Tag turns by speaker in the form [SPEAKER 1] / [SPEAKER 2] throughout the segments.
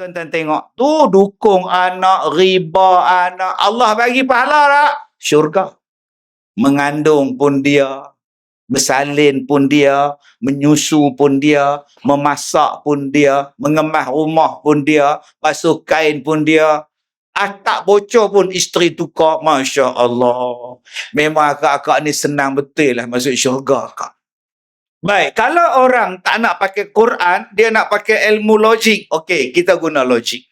[SPEAKER 1] tuan-tuan tengok. Tu dukung anak, riba anak. Allah bagi pahala tak? Syurga. Mengandung pun dia. Bersalin pun dia. Menyusu pun dia. Memasak pun dia. Mengemas rumah pun dia. Basuh kain pun dia. Tak bocor pun isteri tukar. Masya Allah. Memang akak-akak ni senang betul lah masuk syurga akak. Baik, kalau orang tak nak pakai Quran, dia nak pakai ilmu logik. Okey, kita guna logik.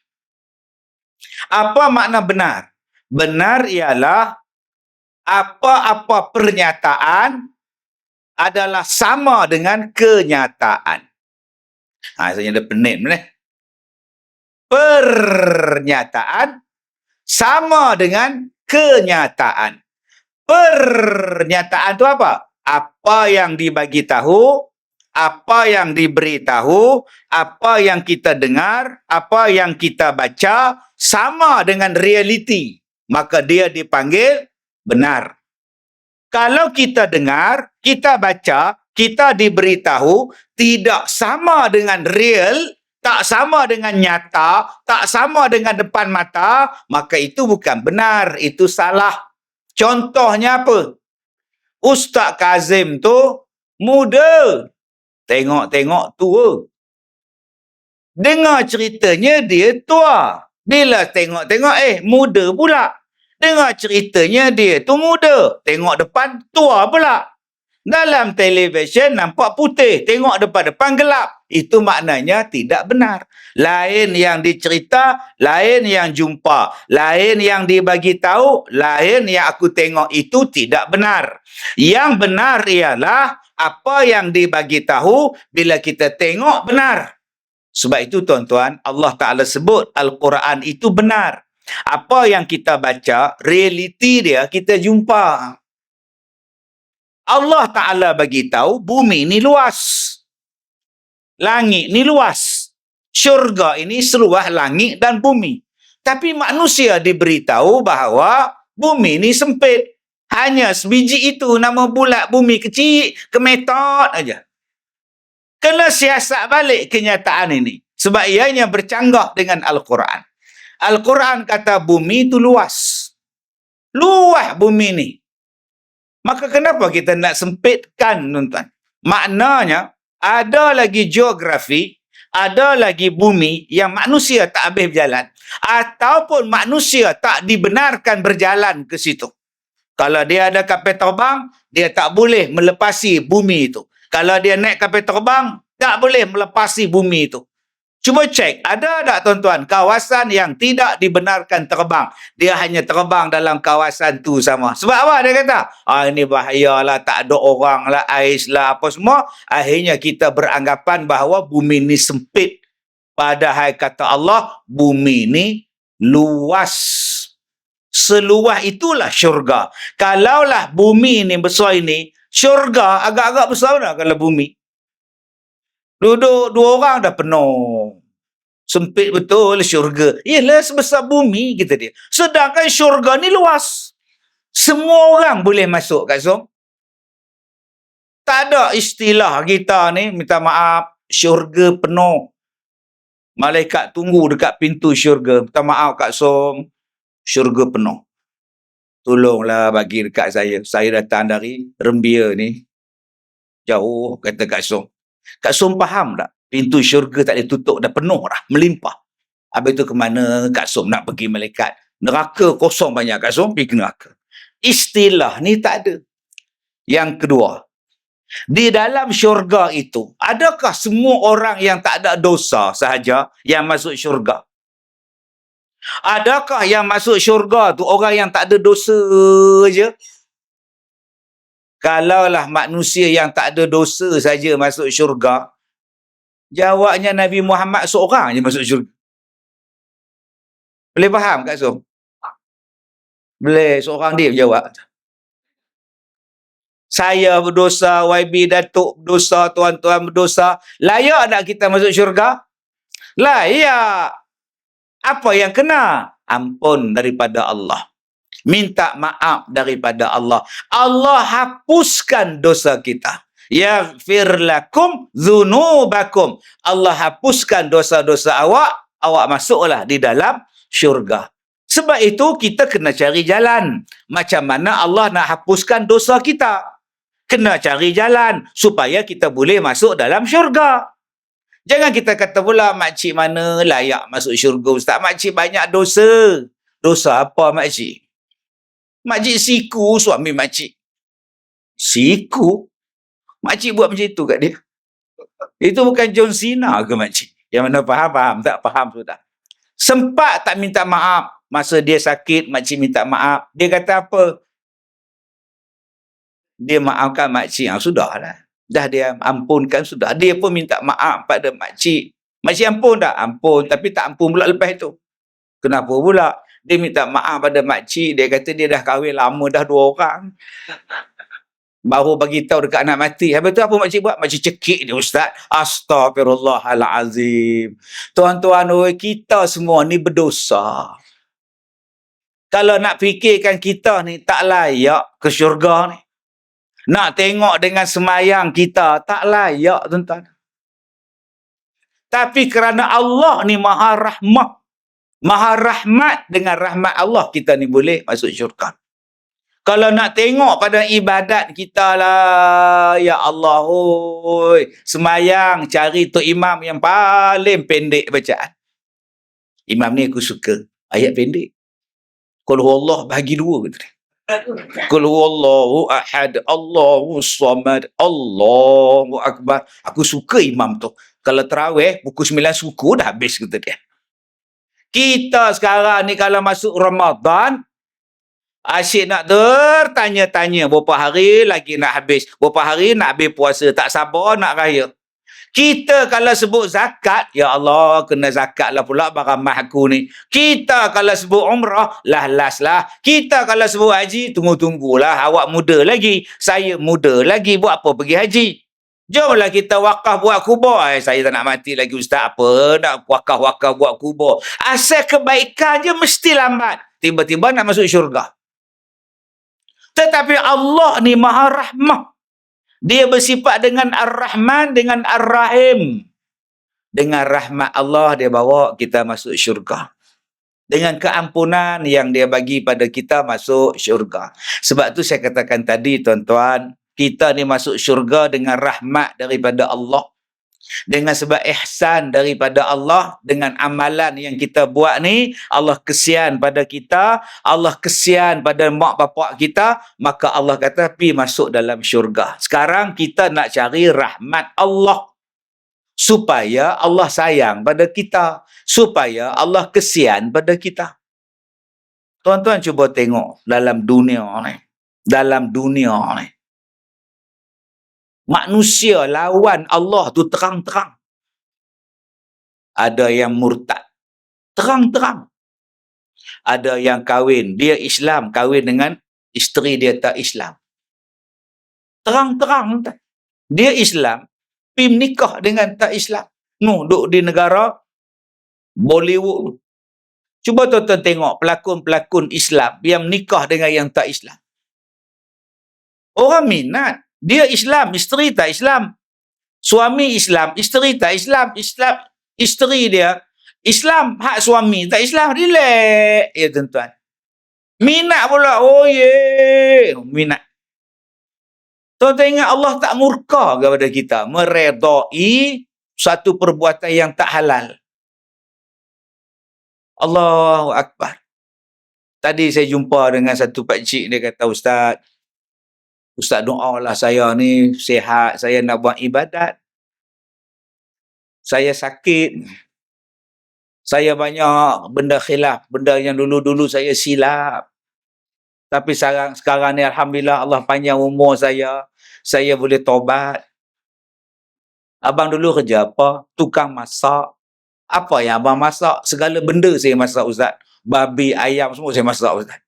[SPEAKER 1] Apa makna benar? Benar ialah apa-apa pernyataan adalah sama dengan kenyataan. Saya ada pening ni. Pernyataan sama dengan kenyataan. Pernyataan tu apa? Apa yang dibagi tahu, apa yang diberitahu, apa yang kita dengar, apa yang kita baca, sama dengan realiti. Maka dia dipanggil benar. Kalau kita dengar, kita baca, kita diberitahu, tidak sama dengan real, tak sama dengan nyata, tak sama dengan depan mata, maka itu bukan benar, itu salah. Contohnya apa? Ustaz Kazim tu muda. Tengok-tengok tua. Dengar ceritanya dia tua. Bila tengok-tengok muda pula. Dengar ceritanya dia tu muda. Tengok depan tua pula. Dalam televisyen nampak putih. Tengok depan-depan gelap. Itu maknanya tidak benar. Lain yang dicerita, lain yang jumpa. Lain yang dibagi tahu, lain yang aku tengok itu tidak benar. Yang benar ialah apa yang dibagi tahu bila kita tengok benar. Sebab itu tuan-tuan, Allah Ta'ala sebut Al-Quran itu benar. Apa yang kita baca, realiti dia kita jumpa. Allah Ta'ala bagi tahu bumi ni luas. Langit ni luas. Syurga ini seluas langit dan bumi. Tapi manusia diberitahu bahawa bumi ni sempit. Hanya sebiji itu nama bulat bumi kecil, kemetot aja. Kena siasat balik kenyataan ini. Sebab ianya bercanggah dengan Al-Quran. Al-Quran kata bumi itu luas. Luas bumi ni. Maka kenapa kita nak sempitkan, tuan-tuan? Maknanya, ada lagi geografi, ada lagi bumi yang manusia tak habis berjalan. Ataupun manusia tak dibenarkan berjalan ke situ. Kalau dia ada kapal terbang, dia tak boleh melepasi bumi itu. Kalau dia naik kapal terbang, tak boleh melepasi bumi itu. Cuba cek, ada tak tuan-tuan kawasan yang tidak dibenarkan terbang? Dia hanya terbang dalam kawasan tu sama. Sebab apa dia kata? Ini bahayalah, tak ada orang lah, ais lah, apa semua. Akhirnya kita beranggapan bahawa bumi ni sempit. Padahal kata Allah, bumi ni luas. Seluas itulah syurga. Kalaulah bumi ni besar ini, syurga agak-agak besar dah kalau bumi. Duduk 2 orang dah penuh. Sempit betul syurga. Ialah sebesar bumi, kata dia. Sedangkan syurga ni luas. Semua orang boleh masuk kat situ. Tak ada istilah kita ni, minta maaf, syurga penuh. Malaikat tunggu dekat pintu syurga. Minta maaf Kak Som, syurga penuh. Tolonglah bagi dekat saya. Saya datang dari Rembia ni. Jauh, kata Kak Som. Kak Som faham tak? Pintu syurga tak boleh tutup, dah penuh dah, melimpah. Habis tu ke mana Kak Som nak pergi malaikat? Neraka kosong banyak Kak Som, pergi ke neraka. Istilah ni tak ada. Yang kedua, di dalam syurga itu, adakah semua orang yang tak ada dosa sahaja yang masuk syurga? Adakah yang masuk syurga tu orang yang tak ada dosa je? Kalaulah manusia yang tak ada dosa saja masuk syurga, jawabnya Nabi Muhammad seorang je masuk syurga. Boleh faham Kak Som? Boleh, seorang dia menjawab. Saya berdosa, YB Datuk berdosa, tuan-tuan berdosa. Layak tak kita masuk syurga? Layak. Apa yang kena? Ampun daripada Allah. Minta maaf daripada Allah. Allah hapuskan dosa kita. Yaghfir lakum dzunubakum. Allah hapuskan dosa-dosa awak awak masuklah di dalam syurga. Sebab itu kita kena cari jalan. Macam mana Allah nak hapuskan dosa kita. Kena cari jalan supaya kita boleh masuk dalam syurga. Jangan kita kata pula, makcik mana layak masuk syurga Ustaz? Makcik banyak dosa. Dosa apa makcik? Makcik siku suami makcik. Siku? Makcik buat macam itu kat dia. Itu bukan John Cena ke makcik? Yang mana faham? Tak faham sudah. Sempat tak minta maaf. Masa dia sakit, makcik minta maaf. Dia kata apa? Dia maafkan makcik. Sudahlah. Dah dia ampunkan, sudah. Dia pun minta maaf pada makcik. Makcik ampun tak? Ampun. Tapi tak ampun pula lepas itu. Kenapa pula? Dia minta maaf pada makcik. Dia kata dia dah kahwin lama, dah 2 orang. Baru bagi tahu dekat anak mati. Habis tu apa makcik buat? Makcik cekik dia, Ustaz. Astaghfirullahalazim. Tuan-tuan, kita semua ni berdosa. Kalau nak fikirkan kita ni tak layak ke syurga ni. Nak tengok dengan semayang kita tak layak, tuan-tuan. Tapi kerana Allah ni maha rahmat. Maha rahmat, dengan rahmat Allah kita ni boleh masuk syurga. Kalau nak tengok pada ibadat kita lah, ya Allah, semayang cari tu imam yang paling pendek bacaan. Imam ni aku suka ayat pendek. Qul huwallah bagi 2 kata dia. Qul huwallahu ahad, Allahu samad, Allahu akbar. Aku suka imam tu. Kalau tarawih pukul 9 suku dah habis kata dia. Kita sekarang ni kalau masuk Ramadan, asyik nak bertanya-tanya berapa hari lagi nak habis. Berapa hari nak habis puasa. Tak sabar nak raya. Kita kalau sebut zakat, ya Allah, kena zakat lah pula baramah aku ni. Kita kalau sebut umrah, last lah. Kita kalau sebut haji, tunggu-tunggulah. Awak muda lagi. Saya muda lagi. Buat apa pergi haji? Jomlah kita wakaf buat kubur. Saya tak nak mati lagi, Ustaz. Apa nak wakaf-wakaf buat kubur? Asal kebaikan je mesti lambat. Tiba-tiba nak masuk syurga. Tetapi Allah ni maha rahmah. Dia bersifat dengan Ar-Rahman, dengan Ar-Rahim. Dengan rahmat Allah, dia bawa kita masuk syurga. Dengan keampunan yang dia bagi pada kita masuk syurga. Sebab tu saya katakan tadi, tuan-tuan, kita ni masuk syurga dengan rahmat daripada Allah. Dengan sebab ihsan daripada Allah, dengan amalan yang kita buat ni, Allah kesian pada kita, Allah kesian pada mak bapak kita, maka Allah kata pi masuk dalam syurga. Sekarang kita nak cari rahmat Allah supaya Allah sayang pada kita, supaya Allah kesian pada kita. Tuan-tuan cuba tengok dalam dunia ni, manusia lawan Allah tu terang-terang. Ada yang murtad. Terang-terang. Ada yang kahwin. Dia Islam. Kahwin dengan isteri dia tak Islam. Terang-terang. Dia Islam. Pergi menikah dengan tak Islam. Duduk di negara Bollywood. Cuba tuan-tuan tengok pelakon-pelakon Islam yang menikah dengan yang tak Islam. Orang minat. Dia Islam, isteri tak Islam. Suami Islam, isteri tak Islam. Isteri dia Islam, hak suami tak Islam. Relax. Ya tuan-tuan. Minat pula. Oh minat. Tuan-tuan ingat Allah tak murka kepada kita. Meredai satu perbuatan yang tak halal. Allahu Akbar. Tadi saya jumpa dengan satu pakcik. Dia kata, Ustaz doalah saya ni sihat, saya nak buat ibadat. Saya sakit. Saya banyak benda khilaf, benda yang dulu-dulu saya silap. Tapi sekarang ni alhamdulillah Allah panjang umur saya boleh taubat. Abang dulu kerja apa? Tukang masak. Apa yang abang masak? Segala benda saya masak, Ustaz. Babi, ayam semua saya masak, Ustaz.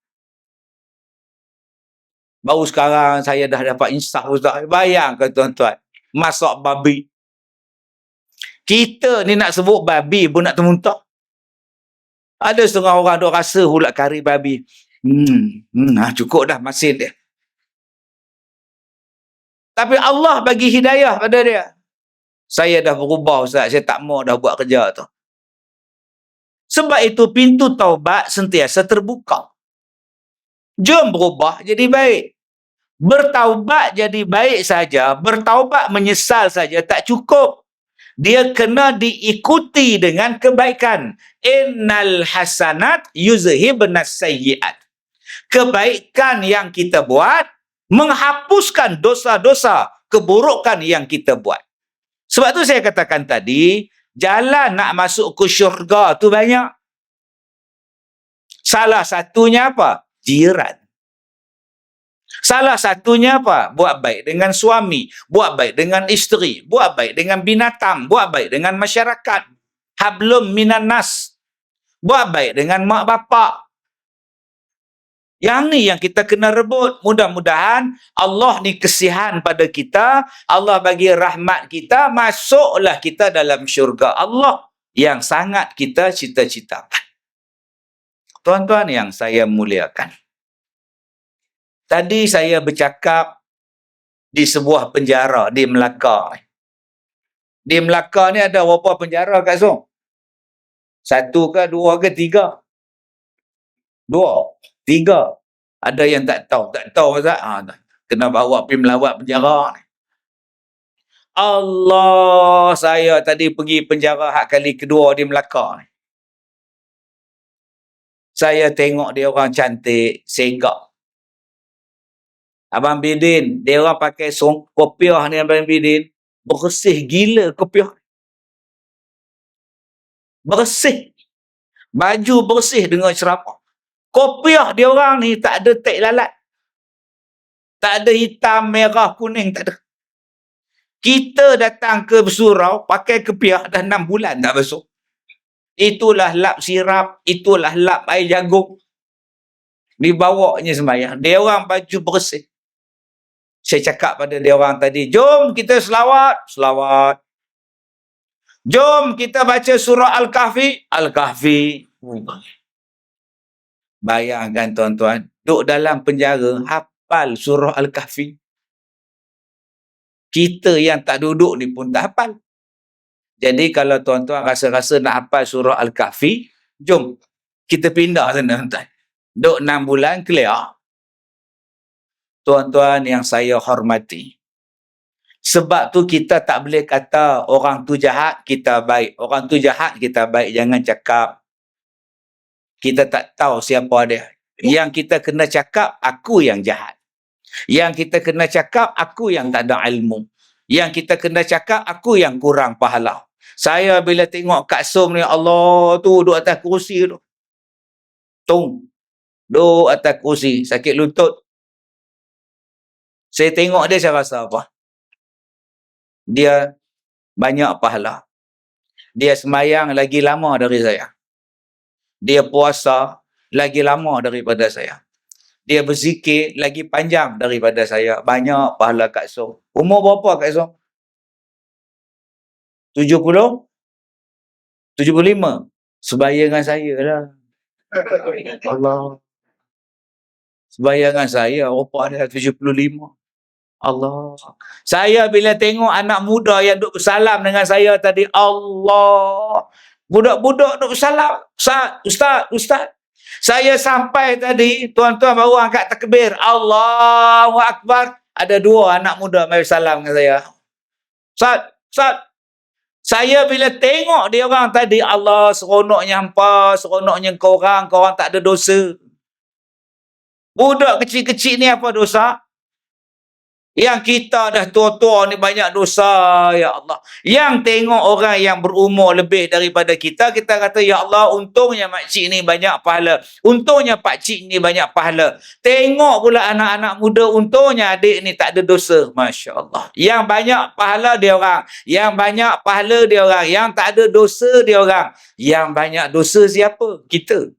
[SPEAKER 1] Baru sekarang saya dah dapat insaf, Ustaz. Bayangkan tuan-tuan. Masak babi. Kita ni nak sebut babi pun nak termuntah. Ada setengah orang duk rasa pula kari babi. Cukup dah masin dia. Tapi Allah bagi hidayah pada dia. Saya dah berubah, Ustaz. Saya tak mau dah buat kerja tu. Sebab itu pintu taubat sentiasa terbuka. Jom berubah jadi baik. Bertaubat jadi baik saja, bertaubat menyesal saja tak cukup. Dia kena diikuti dengan kebaikan. Innal hasanat yuzhibnas sayyiat. Kebaikan yang kita buat menghapuskan dosa-dosa, keburukan yang kita buat. Sebab tu saya katakan tadi, jalan nak masuk ke syurga tu banyak. Salah satunya apa? Jiran. Salah satunya apa? Buat baik dengan suami, buat baik dengan isteri, buat baik dengan binatang, buat baik dengan masyarakat. Hablum minan nas. Buat baik dengan mak bapak. Yang ni yang kita kena rebut. Mudah-mudahan Allah ni kesihan pada kita, Allah bagi rahmat kita, masuklah kita dalam syurga Allah yang sangat kita cita-citakan. Tuan-tuan yang saya muliakan, tadi saya bercakap di sebuah penjara di Melaka. Di Melaka ni ada berapa penjara, Kak Zong? 1 ke 2 ke 3? 2, 3. Ada yang tak tahu Ustaz. Kena bawa pergi melawat penjara ni. Allah, saya tadi pergi penjara hak kali kedua di Melaka ni. Saya tengok dia orang cantik, segak. Abang Bidin, dia orang pakai kopiah ni, Abang Bidin. Bersih gila kopiah. Bersih. Baju bersih dengan ceramah. Kopiah dia orang ni tak ada tek lalat. Tak ada hitam, merah, kuning, tak ada. Kita datang ke surau, pakai kopiah dah 6 bulan tak basuh. Itulah lap sirap, itulah lap air jagung. Dibawanya sembahyang. Dia orang baju bersih. Saya cakap pada dia orang tadi, jom kita selawat. Selawat. Jom kita baca surah Al-Kahfi. Al-Kahfi. Bayangkan tuan-tuan, duduk dalam penjara, hafal surah Al-Kahfi. Kita yang tak duduk ni pun tak hafal. Jadi kalau tuan-tuan rasa-rasa nak hafal surah Al-Kahfi, jom kita pindah sana tuan-tuan. Duduk 6 bulan, clear. Tuan-tuan yang saya hormati, sebab tu kita tak boleh kata orang tu jahat, kita baik. Orang tu jahat, kita baik. Jangan cakap. Kita tak tahu siapa dia. Yang kita kena cakap, aku yang jahat. Yang kita kena cakap, aku yang tak ada ilmu. Yang kita kena cakap, aku yang kurang pahala. Saya bila tengok Kak Som ni, Allah tu duduk atas kursi tu. Duduk atas kursi, sakit lutut. Saya tengok dia, saya rasa apa? Dia banyak pahala. Dia sembahyang lagi lama dari saya. Dia puasa lagi lama daripada saya. Dia berzikir lagi panjang daripada saya. Banyak pahala Kak Som. Umur berapa Kak Som? 70? 75? Sembayangan saya lah. Allah. Sembayangan saya, rupa dia 75. Allah. Saya bila tengok anak muda yang duduk bersalam dengan saya tadi, Allah. Budak-budak duduk bersalam. Ustaz. Saya sampai tadi, tuan-tuan baru angkat takbir. Allahu Akbar. Ada 2 anak muda mari salam dengan saya. Ustaz. Saya bila tengok dia orang tadi, Allah, seronoknya hampa, seronoknya korang tak ada dosa. Budak kecil-kecil ni apa dosa? Yang kita dah tua-tua ni banyak dosa, ya Allah. Yang tengok orang yang berumur lebih daripada kita, kita kata, ya Allah, untungnya makcik ni banyak pahala. Untungnya pakcik ni banyak pahala. Tengok pula anak-anak muda, untungnya adik ni tak ada dosa. Masya Allah. Yang banyak pahala dia orang. Yang banyak pahala dia orang. Yang tak ada dosa dia orang. Yang banyak dosa siapa? Kita.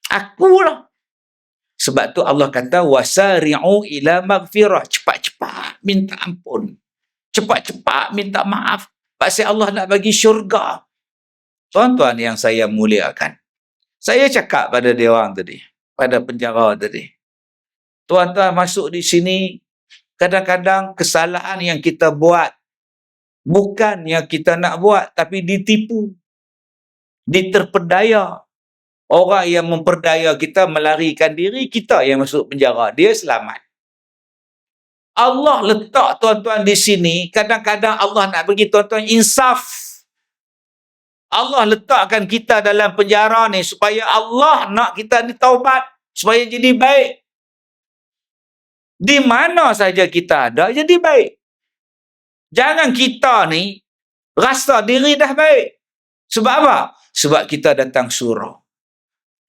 [SPEAKER 1] Akulah. Sebab tu Allah kata wasari'u ila maghfirah, cepat-cepat minta ampun. Cepat-cepat minta maaf. Pasal Allah nak bagi syurga. Tuan-tuan yang saya muliakan. Saya cakap pada dia orang tadi, pada penjara tadi. Tuan-tuan masuk di sini, kadang-kadang kesalahan yang kita buat bukan yang kita nak buat, tapi ditipu, diterpedaya. Orang yang memperdaya kita melarikan diri, kita yang masuk penjara. Dia selamat. Allah letak tuan-tuan di sini, kadang-kadang Allah nak bagi tuan-tuan insaf. Allah letakkan kita dalam penjara ni supaya Allah nak kita ni taubat, supaya jadi baik. Di mana saja kita ada, jadi baik. Jangan kita ni rasa diri dah baik. Sebab apa? Sebab kita datang surau.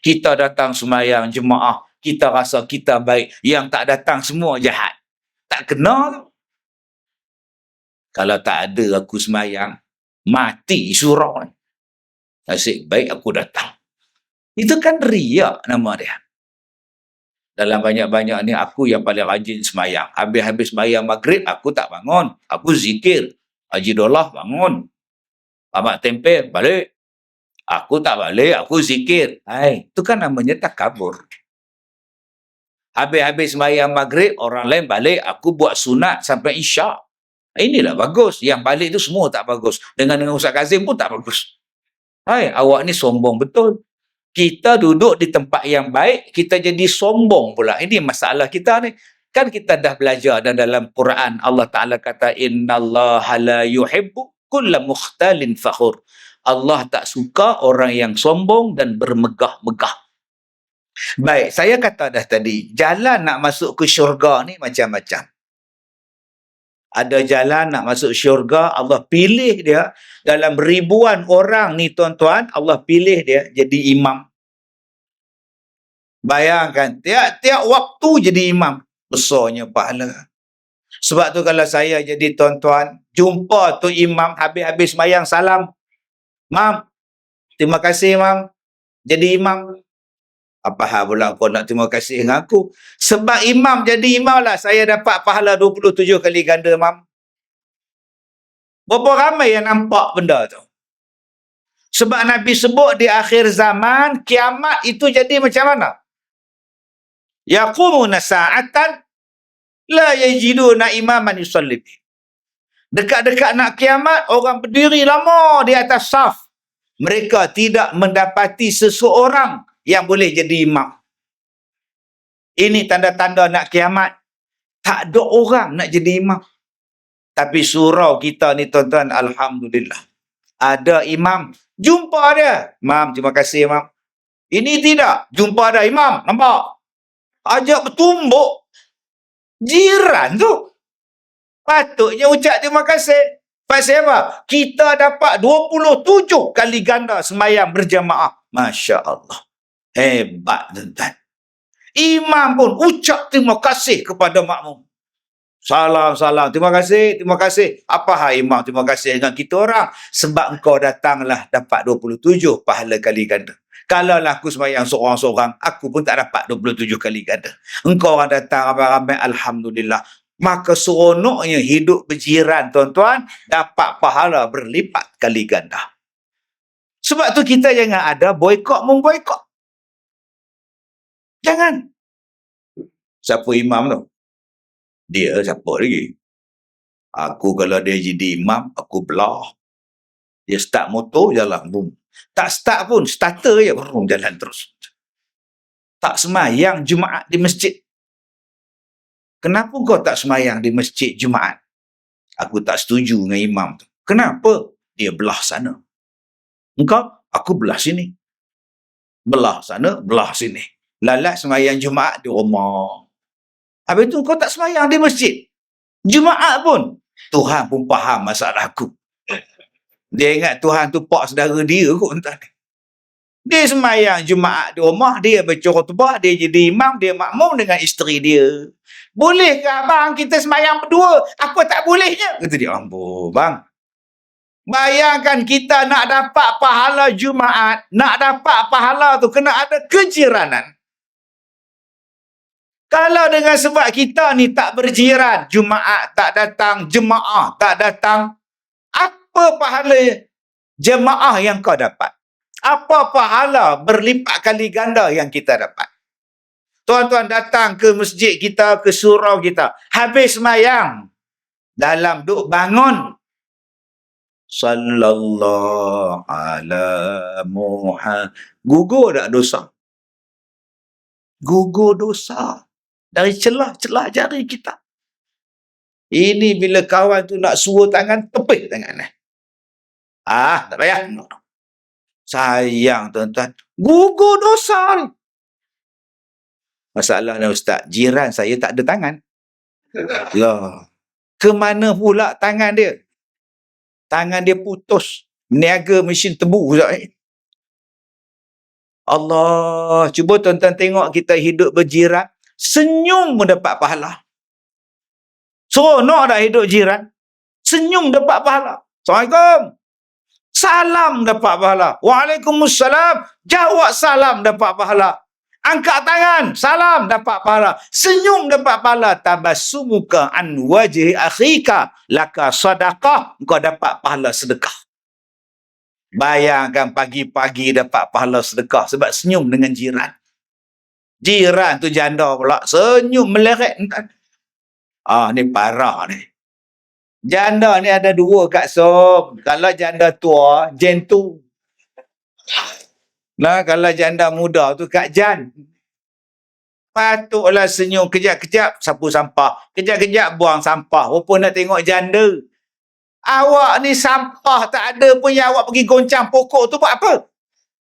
[SPEAKER 1] Kita datang semayang jemaah. Kita rasa kita baik. Yang tak datang semua jahat. Tak kena tu. Kalau tak ada aku semayang, mati surau ni. Nasib baik aku datang. Itu kan riak nama dia. Dalam banyak-banyak ni, aku yang paling rajin semayang. Habis-habis semayang maghrib, aku tak bangun. Aku zikir. Haji Dolah bangun. Ahmad Tempel balik. Aku tak balik, aku zikir. Itu kan namanya takabur. Habis-habis semayang maghrib, orang lain balik. Aku buat sunat sampai isyak. Inilah bagus. Yang balik tu semua tak bagus. Dengan Ustaz Kazim pun tak bagus. Awak ni sombong betul. Kita duduk di tempat yang baik, kita jadi sombong pula. Ini masalah kita ni. Kan kita dah belajar dan dalam Quran Allah Ta'ala kata, innallaha la yuhibbu kulla mukhtalin fakhur. Allah tak suka orang yang sombong dan bermegah-megah. Baik, saya kata dah tadi, jalan nak masuk ke syurga ni macam-macam. Ada jalan nak masuk syurga, Allah pilih dia dalam ribuan orang ni tuan-tuan, Allah pilih dia jadi imam. Bayangkan, tiap-tiap waktu jadi imam. Besarnya pahala. Sebab tu kalau saya jadi tuan-tuan, jumpa tu imam habis-habis sembahyang salam. Mam, terima kasih mam. Jadi imam. Apa hal pula kau nak terima kasih dengan aku? Sebab imam jadi imam lah, saya dapat pahala 27 kali ganda mam. Berapa ramai yang nampak benda tu? Sebab Nabi sebut di akhir zaman, kiamat itu jadi macam mana? Yaqumuna sa'atan la yajiduna imaman yusalli. Dekat-dekat nak kiamat, orang berdiri lama di atas saf. Mereka tidak mendapati seseorang yang boleh jadi imam. Ini tanda-tanda nak kiamat. Tak ada orang nak jadi imam. Tapi surau kita ni tuan-tuan, alhamdulillah. Ada imam. Jumpa dia. Mam, terima kasih mam. Ini tidak. Jumpa ada imam. Nampak? Ajak bertumbuk. Jiran tu. Patutnya ucap terima kasih. Pasal apa? Kita dapat 27 kali ganda sembahyang berjamaah. Masya Allah. Hebat tuan-tuan. Imam pun ucap terima kasih kepada makmum. Salam, salam. Terima kasih, terima kasih. Apa hal imam terima kasih dengan kita orang? Sebab engkau datanglah dapat 27 pahala kali ganda. Kalau aku sembahyang seorang-seorang, aku pun tak dapat 27 kali ganda. Engkau orang datang ramai-ramai, alhamdulillah. Maka seronoknya hidup berjiran, tuan-tuan, dapat pahala berlipat kali ganda. Sebab tu kita jangan ada boikot memboikot. Jangan. Siapa imam tu? Dia siapa lagi? Aku kalau dia jadi imam, aku belah. Dia start motor, jalan. Boom. Tak start pun, starter je. Boom, jalan terus. Tak semayang Jumaat di masjid. Kenapa kau tak semayang di masjid Jumaat? Aku tak setuju dengan imam tu. Kenapa? Dia belah sana. Engkau? Aku belah sini. Belah sana, belah sini. Lalat semayang Jumaat di rumah. Habis tu kau tak semayang di masjid. Jumaat pun. Tuhan pun faham masalah aku. Dia ingat Tuhan tu pak saudara dia kot entah ni. Dia semayang Jumaat di rumah, dia baca khutbah, dia jadi imam, dia makmum dengan isteri dia. Boleh ke abang kita semayang berdua? Aku tak bolehnya. Kata dia, ampun bang. Bayangkan kita nak dapat pahala Jumaat, nak dapat pahala tu kena ada kejiranan. Kalau dengan sebab kita ni tak berjiran, Jumaat tak datang, jemaah tak datang, apa pahala jemaah yang kau dapat? Apa pahala berlipat kali ganda yang kita dapat? Tuan-tuan datang ke masjid kita, ke surau kita, habis semayang, dalam duk bangun, Sallallahu ala Muhammad. Gugur tak dosa? Gugur dosa. Dari celah-celah jari kita. Ini bila kawan tu nak suruh tangan, tepih tangan. Tak payah. Sayang tuan-tuan. Gugur dosa ni. Masalahnya Ustaz, jiran saya tak ada tangan. Lah. Kemana pula tangan dia? Tangan dia putus. Meniaga mesin tebu. Allah. Cuba tuan-tuan tengok kita hidup berjiran. Senyum pun dapat pahala. Seronok dah hidup jiran. Senyum dapat pahala. Assalamualaikum. Salam dapat pahala. Waalaikumsalam. Jawab salam dapat pahala. Angkat tangan. Salam dapat pahala. Senyum dapat pahala. Tabassumuka an wajhi akhika laka sadaqah. Engkau dapat pahala sedekah. Bayangkan pagi-pagi dapat pahala sedekah sebab senyum dengan jiran. Jiran tu janda pula. Senyum meleret. Ni parah ni. Janda ni ada dua Kak Som. Kalau janda tua, Jen tu. Nah, kalau janda muda tu Kak Jan. Patutlah senyum kejap-kejap sapu sampah. Kejap-kejap buang sampah. Walaupun nak tengok janda. Awak ni sampah tak ada pun yang awak pergi goncang pokok tu buat apa?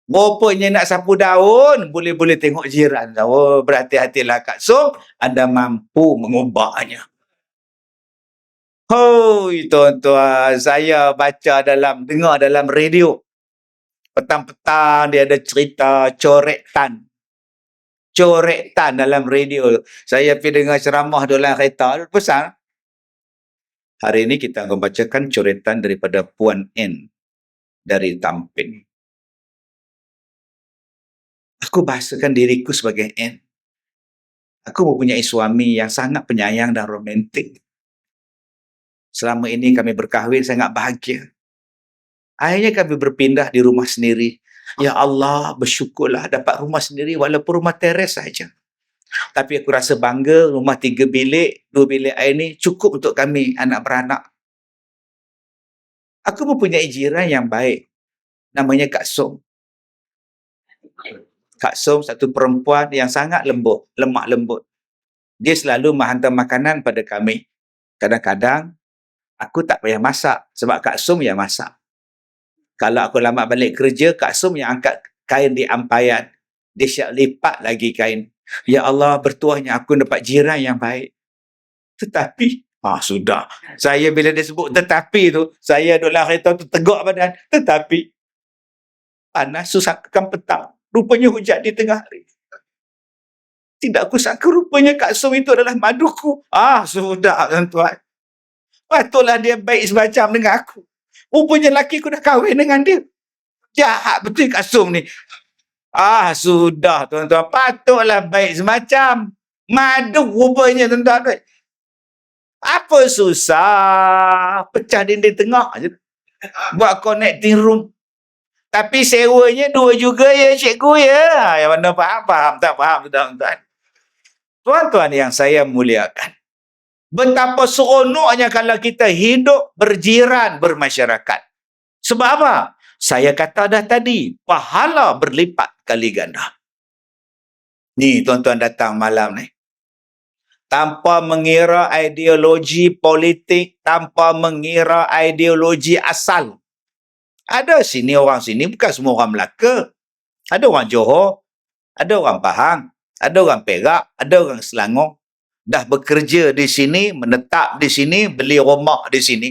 [SPEAKER 1] Rupanya nak sapu daun, boleh-boleh tengok jiran. Oh, berhati-hatilah Kak Som. Anda mampu mengubahnya. Hoi tuan-tuan, saya dengar dalam radio. Petang-petang dia ada cerita coretan. Coretan dalam radio. Saya pergi dengar ceramah dalam kereta. Pesan. Hari ini kita akan bacakan coretan daripada Puan N. Dari Tampin. Aku bahasakan diriku sebagai N. Aku mempunyai suami yang sangat penyayang dan romantik. Selama ini kami berkahwin sangat bahagia. Akhirnya kami berpindah di rumah sendiri. Ya Allah, bersyukurlah dapat rumah sendiri walaupun rumah teres saja. Tapi aku rasa bangga rumah 3 bilik, 2 bilik air ni cukup untuk kami anak beranak. Aku mempunyai jiran yang baik. Namanya Kak Som. Kak Som satu perempuan yang sangat lembut, lemak lembut. Dia selalu menghantar makanan pada kami. Kadang-kadang aku tak payah masak sebab Kak Som yang masak. Kalau aku lambat balik kerja, Kak Som yang angkat kain di ampayan. Dia siap lipat lagi kain. Ya Allah, bertuahnya aku dapat jiran yang baik. Tetapi, sudah. Saya bila dia sebut tetapi tu, saya duduk dalam kereta tu tegak badan. Tetapi, panas susahkan petang. Rupanya hujan di tengah hari. Tidak aku sangka rupanya Kak Som itu adalah maduku. Sudah tuan-tuan. Patutlah dia baik semacam dengan aku. Rupanya lelaki aku dah kahwin dengan dia. Jahat betul Kak Som ni. Sudah tuan-tuan. Patutlah baik semacam. Madu rupanya tuan-tuan. Apa susah? Pecah dinding tengah je. Buat connecting room. Tapi sewanya 2 juga ya cikgu ya. Yang mana faham, tak faham tuan-tuan. Tuan-tuan yang saya muliakan. Betapa seronoknya kalau kita hidup berjiran bermasyarakat. Sebab apa? Saya kata dah tadi, pahala berlipat kali ganda. Ni tuan-tuan datang malam ni. Tanpa mengira ideologi politik, tanpa mengira ideologi asal. Ada sini orang sini, bukan semua orang Melaka. Ada orang Johor, ada orang Pahang, ada orang Perak, ada orang Selangor. Dah bekerja di sini, menetap di sini, beli rumah di sini.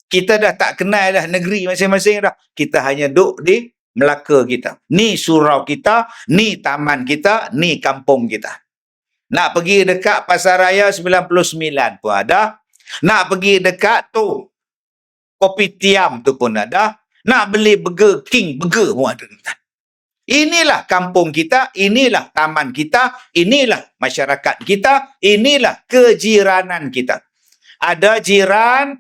[SPEAKER 1] Kita dah tak kenal dah negeri masing-masing dah. Kita hanya duduk di Melaka kita. Ni surau kita, ni taman kita, ni kampung kita. Nak pergi dekat Pasaraya 99 pun ada. Nak pergi dekat tu Kopitiam tu pun ada. Nak beli Burger King, burger pun ada. Inilah kampung kita, inilah taman kita, inilah masyarakat kita, inilah kejiranan kita. Ada jiran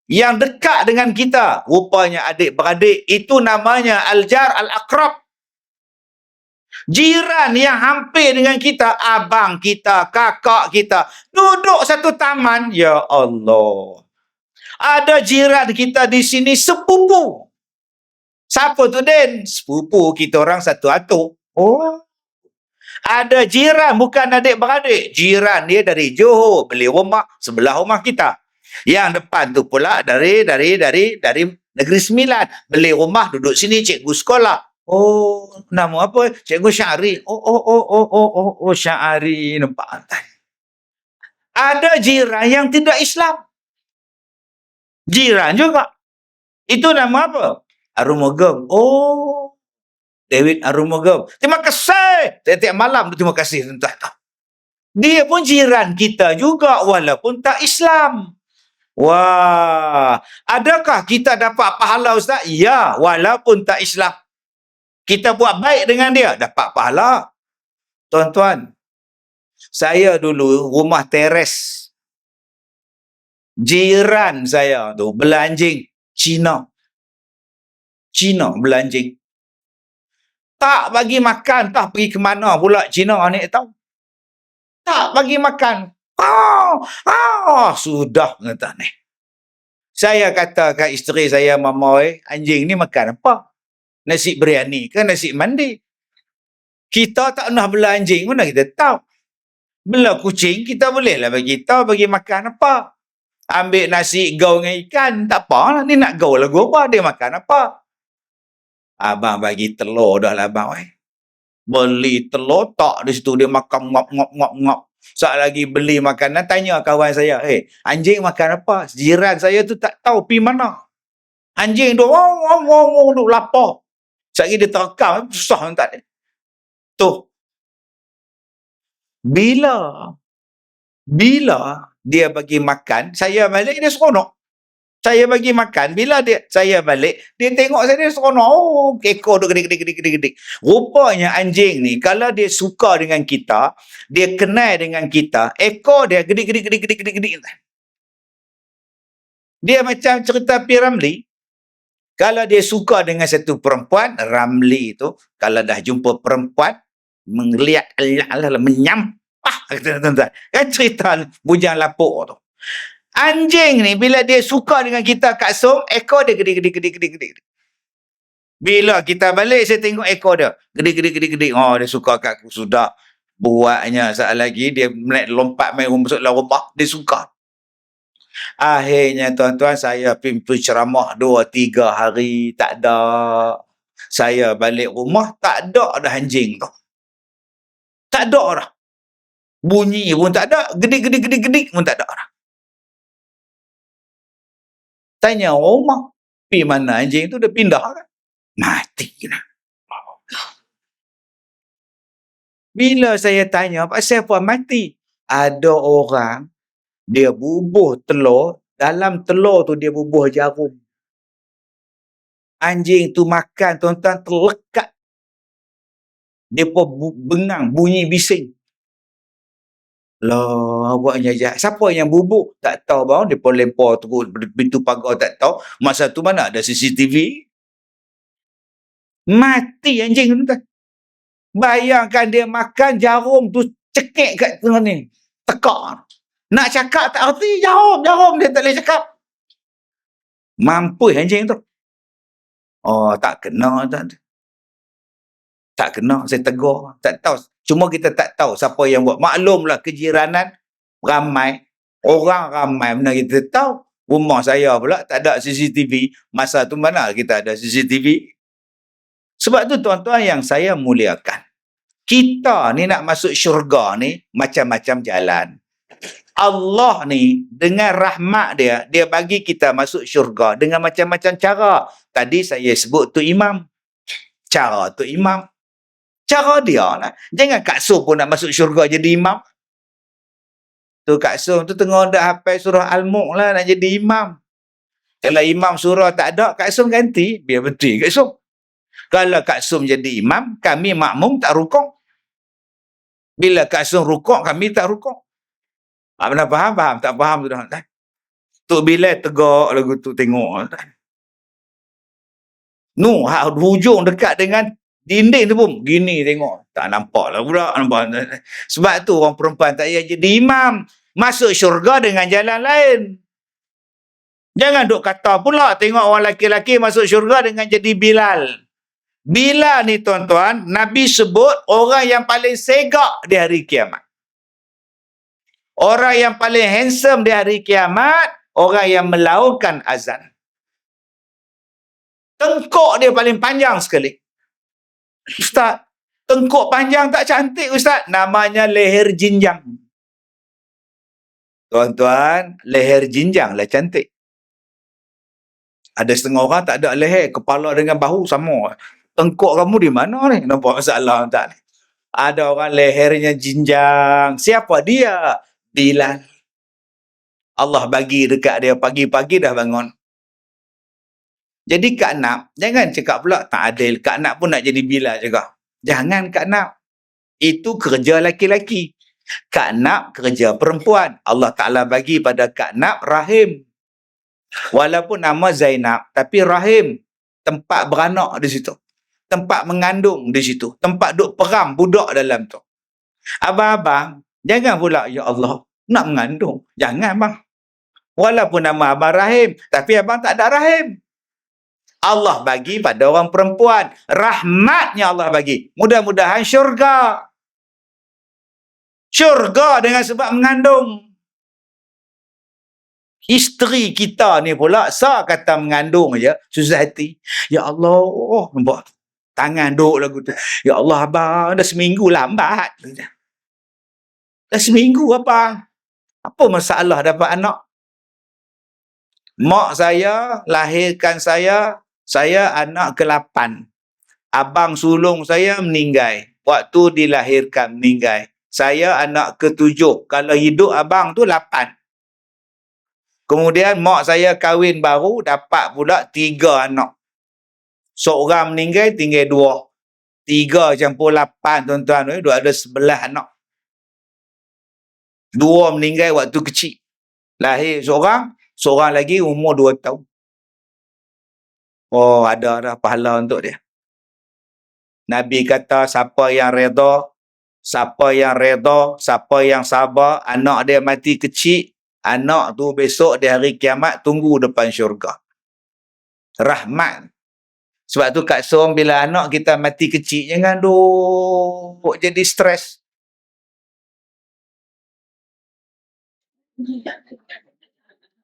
[SPEAKER 1] yang dekat dengan kita, rupanya adik-beradik, itu namanya al-jar al-aqrab. Jiran yang hampir dengan kita, abang kita, kakak kita, duduk satu taman, ya Allah. Ada jiran kita di sini sepupu. Siapa tu, Den? Sepupu kita orang satu atuk. Oh. Ada jiran, bukan adik-beradik. Jiran dia dari Johor, beli rumah sebelah rumah kita. Yang depan tu pula dari Negeri Sembilan. Beli rumah, duduk sini, cikgu sekolah. Oh, nama apa? Cikgu Syahri. Oh, Syahri. Nampak? Ada jiran yang tidak Islam. Jiran juga. Itu nama apa? Arumugam. Oh, David Arumugam. Terima kasih. Setiap malam terima kasih. Dia pun jiran kita juga walaupun tak Islam. Wah, adakah kita dapat pahala, Ustaz? Ya, walaupun tak Islam. Kita buat baik dengan dia, dapat pahala. Tuan-tuan, saya dulu rumah teres. Jiran saya tu belanjing Cina. Cina belanjing. Tak bagi makan, tak pergi ke mana pula Cina ni tahu. Tak bagi makan. Sudah kata ni. Saya kata kat isteri saya, Mama, anjing ni makan apa? Nasi biryani ke nasi mandi? Kita tak pernah bela anjing, mana kita tahu. Bela kucing, kita bolehlah bagi tahu bagi makan apa. Ambil nasi gaul dengan ikan, tak apa lah. Ni nak gaul lagu apa, dia makan apa? Abang bagi telur dah lah abang. Beli telur tak di situ, dia makan ngop. Saat lagi beli makanan, tanya kawan saya, anjing makan apa? Jiran saya tu tak tahu pergi mana. Anjing tu, duk lapar. Saat lagi dia terekam, susah tak dia. Tu. Bila dia bagi makan, saya balik, dia seronok. Saya bagi makan, bila saya balik, dia tengok saya, dia seronok. Oh, ekor tu gede. Rupanya anjing ni, kalau dia suka dengan kita, dia kenal dengan kita, ekor dia gede. Dia macam cerita P. Ramlee. Kalau dia suka dengan satu perempuan, Ramlee tu, kalau dah jumpa perempuan, menggeliat, menyampah. Kan cerita bujang lapuk tu. Anjing ni, bila dia suka dengan kita Kak Som, ekor dia gede. Bila kita balik, saya tengok ekor dia. Gede. Oh, dia suka kat aku. Sudah buatnya saat lagi, dia lompat main masuk dalam rumah, dia suka. Akhirnya, tuan-tuan, saya pergi ceramah 2-3 hari, tak ada. Saya balik rumah, tak ada dah anjing tu. Tak ada dah. Bunyi pun tak ada, gede pun tak ada dah. Tanya rumah, pergi mana anjing tu, dia pindah kan? Mati lah. Bila saya tanya, pasal apa mati? Ada orang, dia bubuh telur, dalam telur tu dia bubuh jarum. Anjing tu makan, tuan-tuan, terlekat. Dia pun bengang, bunyi bising. Lah, awaknya jahat. Siapa yang bubuk? Tak tahu bang. Dia pun lempar terus pintu pagar, tak tahu. Masa tu mana ada CCTV? Mati anjing tu. Bayangkan dia makan jarum tu cekik kat tengah ni. Tekak. Nak cakap tak erti. Jarum. Dia tak boleh cakap. Mampus anjing tu. Oh, tak kena. Tak kena. Saya tegur. Tak tahu. Cuma kita tak tahu siapa yang buat. Maklumlah kejiranan ramai. Orang ramai. Mana kita tahu. Rumah saya pula tak ada CCTV. Masa tu mana kita ada CCTV? Sebab tu tuan-tuan yang saya muliakan. Kita ni nak masuk syurga ni macam-macam jalan. Allah ni dengan rahmat dia, dia bagi kita masuk syurga dengan macam-macam cara. Tadi saya sebut tu imam. Cara tu imam. Cara dia lah. Jangan Kak Som pun nak masuk syurga jadi imam. Tu Kak Som tu tengah dah hafal surah Al-Mulk lah nak jadi imam. Kalau imam surah tak ada, Kak Som ganti. Biar betul Kak Som. Kalau Kak Som jadi imam, kami makmum tak rukuk. Bila Kak Som rukuk, kami tak rukuk. Pernah faham? Tak faham tu dah. Tu bila tegak lagu tu tengok. Hujung dekat dengan dinding tu pun gini tengok. Tak nampak lah pula. Sebab tu orang perempuan tak payah jadi imam. Masuk syurga dengan jalan lain. Jangan duk kata pula tengok orang lelaki-lelaki masuk syurga dengan jadi Bilal. Bilal ni tuan-tuan, Nabi sebut orang yang paling segak di hari kiamat. Orang yang paling handsome di hari kiamat, orang yang melaungkan azan. Tengkuk dia paling panjang sekali. Ustaz, tengkuk panjang tak cantik Ustaz. Namanya leher jinjang. Tuan-tuan, leher jinjang lah cantik. Ada setengah orang tak ada leher, kepala dengan bahu sama. Tengkuk kamu di mana ni? Nampak masalah tak ni? Ada orang lehernya jinjang. Siapa dia? Bilal. Allah bagi dekat dia pagi-pagi dah bangun. Jadi Kak Nap, jangan cakap pula tak adil. Kak Nap pun nak jadi Bilal juga. Jangan Kak Nap. Itu kerja laki-laki. Kak Nap kerja perempuan. Allah Ta'ala bagi pada Kak Nap rahim. Walaupun nama Zainab, tapi rahim. Tempat beranak di situ. Tempat mengandung di situ. Tempat duk peram budak dalam tu. Abang-abang, jangan pula, ya Allah, nak mengandung. Jangan bang. Walaupun nama abang rahim, tapi abang tak ada rahim. Allah bagi pada orang perempuan. Rahmatnya Allah bagi. Mudah-mudahan syurga. Syurga dengan sebab mengandung. Isteri kita ni pula, kata mengandung aja, susah hati. Ya Allah, nampak tangan duk lagu tu. Ya Allah abang, dah seminggu lambat. Dah seminggu abang. Apa masalah dapat anak? Mak saya lahirkan saya anak ke-8. Abang sulung saya meninggal. Waktu dilahirkan meninggal. Saya anak ke-7. Kalau hidup abang tu 8. Kemudian mak saya kahwin baru, dapat pula 3 anak. Seorang meninggal, tinggal 2. 3 campur 8, tuan-tuan. Ada 11 anak. 2 meninggal waktu kecil. Lahir seorang lagi umur 2 tahun. Oh, ada dah pahala untuk dia. Nabi kata, siapa yang redha, siapa yang sabar, anak dia mati kecil, anak tu besok di hari kiamat tunggu depan syurga. Rahmat. Sebab tu Kak Som, bila anak kita mati kecil, jangan duk jadi stres.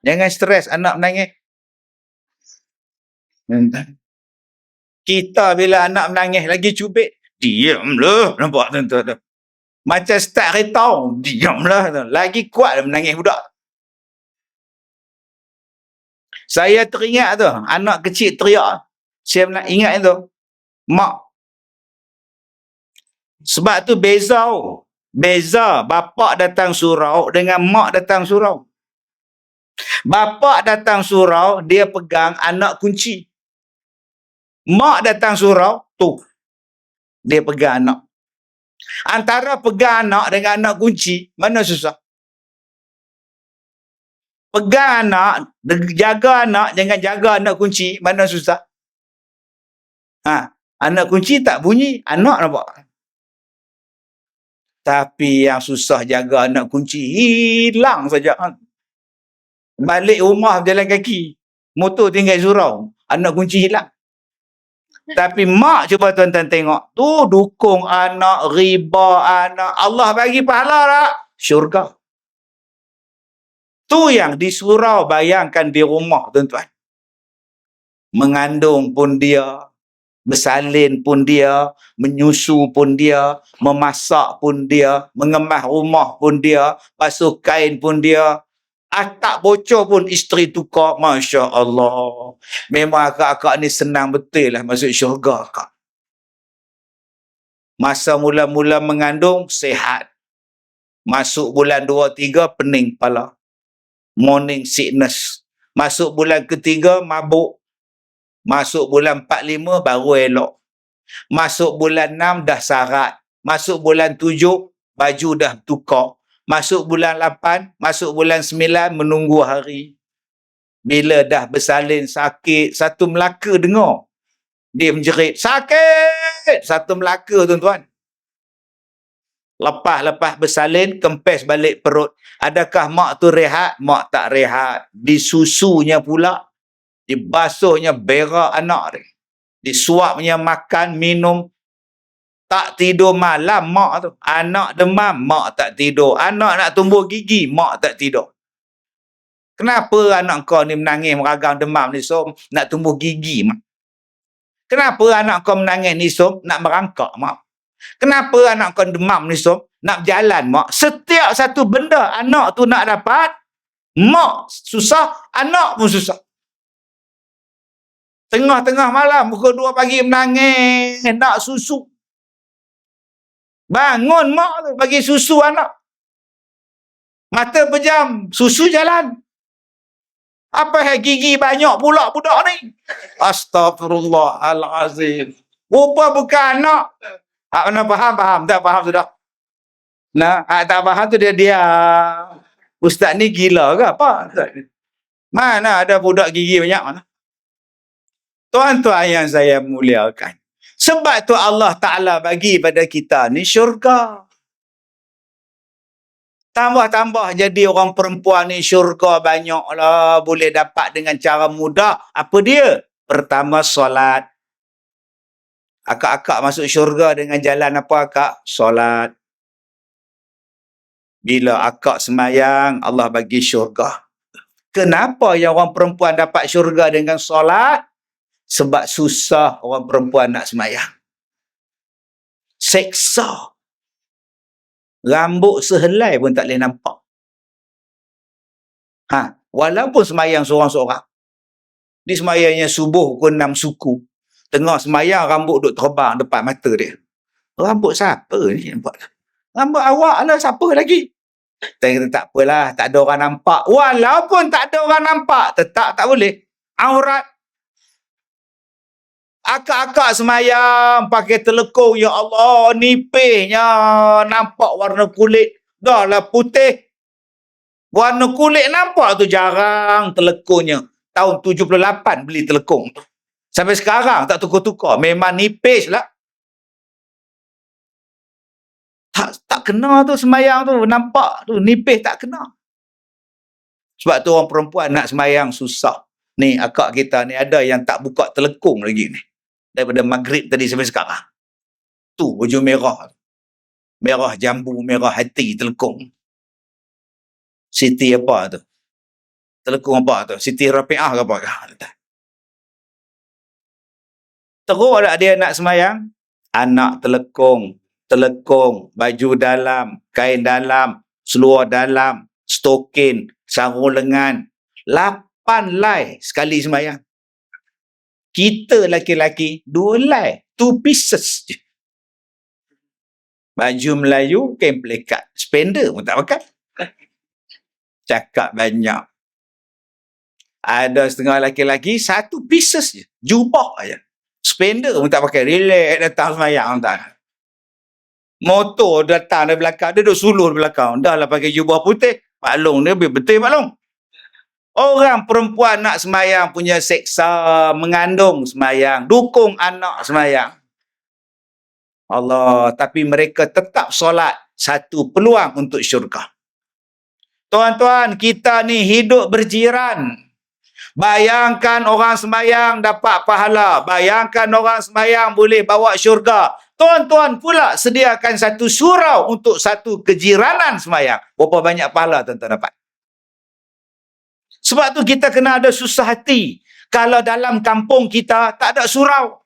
[SPEAKER 1] Jangan stres anak menangis. Kita bila anak menangis lagi cubit, diamlah. Nampak tuan-tuan? Macam start kereta, diamlah. Lagi kuat menangis budak. Saya teringat tu, anak kecil teriak. Saya nak ingat tu. Mak. Sebab tu beza. Beza bapak datang surau dengan mak datang surau. Bapak datang surau, dia pegang anak kunci. Mak datang surau, tu. Dia pegang anak. Antara pegang anak dengan anak kunci, mana susah? Pegang anak, jaga anak, jangan jaga anak kunci, mana susah? Anak kunci tak bunyi, anak nampak. Tapi yang susah jaga anak kunci, hilang saja. Balik rumah berjalan kaki, motor tinggal surau, anak kunci hilang. Tapi mak cuba tuan-tuan tengok, tu dukung anak, riba anak, Allah bagi pahala tak? Syurga. Tu yang di surau, bayangkan di rumah tuan-tuan. Mengandung pun dia, bersalin pun dia, menyusu pun dia, memasak pun dia, mengemas rumah pun dia, basuh kain pun dia, atap bocor pun isteri tukar. Masya Allah. Memang akak-akak ni senang betul lah masuk syurga akak. Masa mula-mula mengandung, sihat. Masuk bulan 2-3, pening kepala. Morning sickness. Masuk bulan ketiga, mabuk. Masuk bulan 4-5, baru elok. Masuk bulan 6, dah sarat. Masuk bulan 7, baju dah tukar. Masuk bulan 8, masuk bulan 9, menunggu hari. Bila dah bersalin sakit, satu Melaka dengar. Dia menjerit, sakit! Satu Melaka tuan-tuan. Lepas bersalin, kempes balik perut. Adakah mak tu rehat? Mak tak rehat. Disusunya pula. Dibasuhnya berak anak dia. Disuapnya makan, minum. Tak tidur malam mak tu. Anak demam, mak tak tidur. Anak nak tumbuh gigi, mak tak tidur. Kenapa anak kau ni menangis meragang demam ni, Som? Nak tumbuh gigi, mak. Kenapa anak kau menangis ni, Som? Nak merangkak, mak. Kenapa anak kau demam ni, Som? Nak berjalan, mak. Setiap satu benda anak tu nak dapat, mak susah, anak pun susah. Tengah-tengah malam, pukul 2 pagi menangis, nak susu. Bangun mak tu, bagi susu anak. Mata pejam, susu jalan. Apa gigi banyak pula budak ni? Astaghfirullahalazim. Rupa bukan anak. Hak mana faham? Tak faham sudah. Nah, hak tak faham tu dia. Ustaz ni gila ke apa? Mana ada budak gigi banyak mana? Tuan-tuan yang saya muliakan. Sebab tu Allah Ta'ala bagi pada kita ni syurga. Tambah-tambah jadi orang perempuan ni syurga banyak lah. Boleh dapat dengan cara mudah. Apa dia? Pertama, solat. Akak-akak masuk syurga dengan jalan apa, akak? Solat. Bila akak semayang, Allah bagi syurga. Kenapa yang orang perempuan dapat syurga dengan solat? Sebab susah orang perempuan nak semayang. Seksa. Rambut sehelai pun tak boleh nampak. Walaupun semayang seorang-seorang. Di semayangnya subuh pukul 6 suku. Tengah semayang rambut duk terbang depan mata dia. Rambut siapa ni nampak? Rambut awak lah, siapa lagi? Kita kata tak apalah, tak ada orang nampak. Walaupun tak ada orang nampak, tetap tak boleh. Aurat. Akak-akak semayang pakai telekung, ya Allah, nipisnya nampak warna kulit. Dah lah putih. Warna kulit nampak tu jarang telekungnya. Tahun 78 beli telekung. Sampai sekarang tak tukar-tukar. Memang nipis lah. Tak kena tu semayang tu. Nampak tu nipis tak kena. Sebab tu orang perempuan nak semayang susah. Ni akak kita ni ada yang tak buka telekung lagi ni. Daripada maghrib tadi sampai sekarang. Tu baju merah. Merah jambu, merah hati telekung. Siti apa tu? Telekung apa tu? Siti Rafi'ah ke apa? Terus ada dia nak semayang. Anak telekung, baju dalam, kain dalam, seluar dalam, stokin, sarung lengan. 8 lai sekali semayang. Kita laki-laki 2 lai, 2 pieces je. Baju Melayu, kain pelikat. Spender pun tak pakai. Cakap banyak. Ada setengah laki-laki 1 pieces je. Jubah je. Spender pun tak pakai. Relax datang semayang. Tak. Motor datang dari belakang. Dia duduk suluh di belakang. Dah lah pakai jubah putih. Maklum dia betul maklum. Orang perempuan nak semayang punya seksa. Mengandung semayang. Dukung anak semayang. Allah. Tapi mereka tetap solat. Satu peluang untuk syurga. Tuan-tuan, kita ni hidup berjiran. Bayangkan orang semayang dapat pahala. Bayangkan orang semayang boleh bawa syurga. Tuan-tuan pula sediakan satu surau untuk satu kejiranan semayang. Berapa banyak pahala tuan-tuan dapat? Sebab tu kita kena ada susah hati. Kalau dalam kampung kita tak ada surau.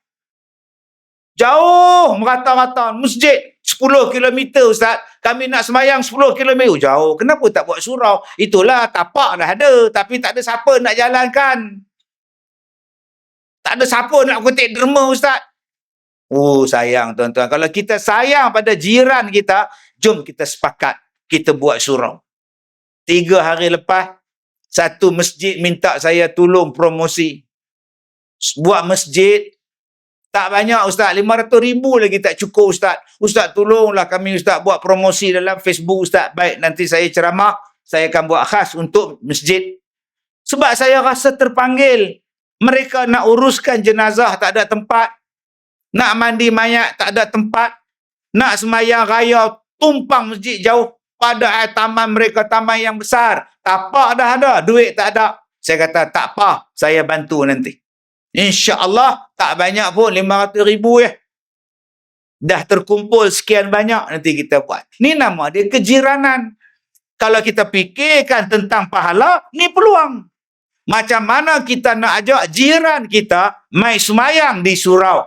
[SPEAKER 1] Jauh merata-rata. Masjid 10 km Ustaz. Kami nak semayang 10 km. Jauh. Kenapa tak buat surau? Itulah tapak dah ada. Tapi tak ada siapa nak jalankan. Tak ada siapa nak kutip derma Ustaz. Oh sayang tuan-tuan. Kalau kita sayang pada jiran kita, jom kita sepakat. Kita buat surau. 3 hari lepas, satu masjid minta saya tolong promosi. Buat masjid. Tak banyak Ustaz, 500,000 lagi tak cukup Ustaz. Ustaz tolonglah kami Ustaz buat promosi dalam Facebook Ustaz. Baik, nanti saya ceramah, saya akan buat khas untuk masjid. Sebab saya rasa terpanggil. Mereka nak uruskan jenazah tak ada tempat. Nak mandi mayat tak ada tempat. Nak semayang raya tumpang masjid jauh. Pada taman mereka, taman yang besar. Tapak dah ada, duit tak ada. Saya kata, tak apa, saya bantu nanti. InsyaAllah, tak banyak pun, 500,000 ya. Dah terkumpul sekian banyak, nanti kita buat. Ni nama dia kejiranan. Kalau kita fikirkan tentang pahala, ni peluang. Macam mana kita nak ajak jiran kita mai semayang di surau.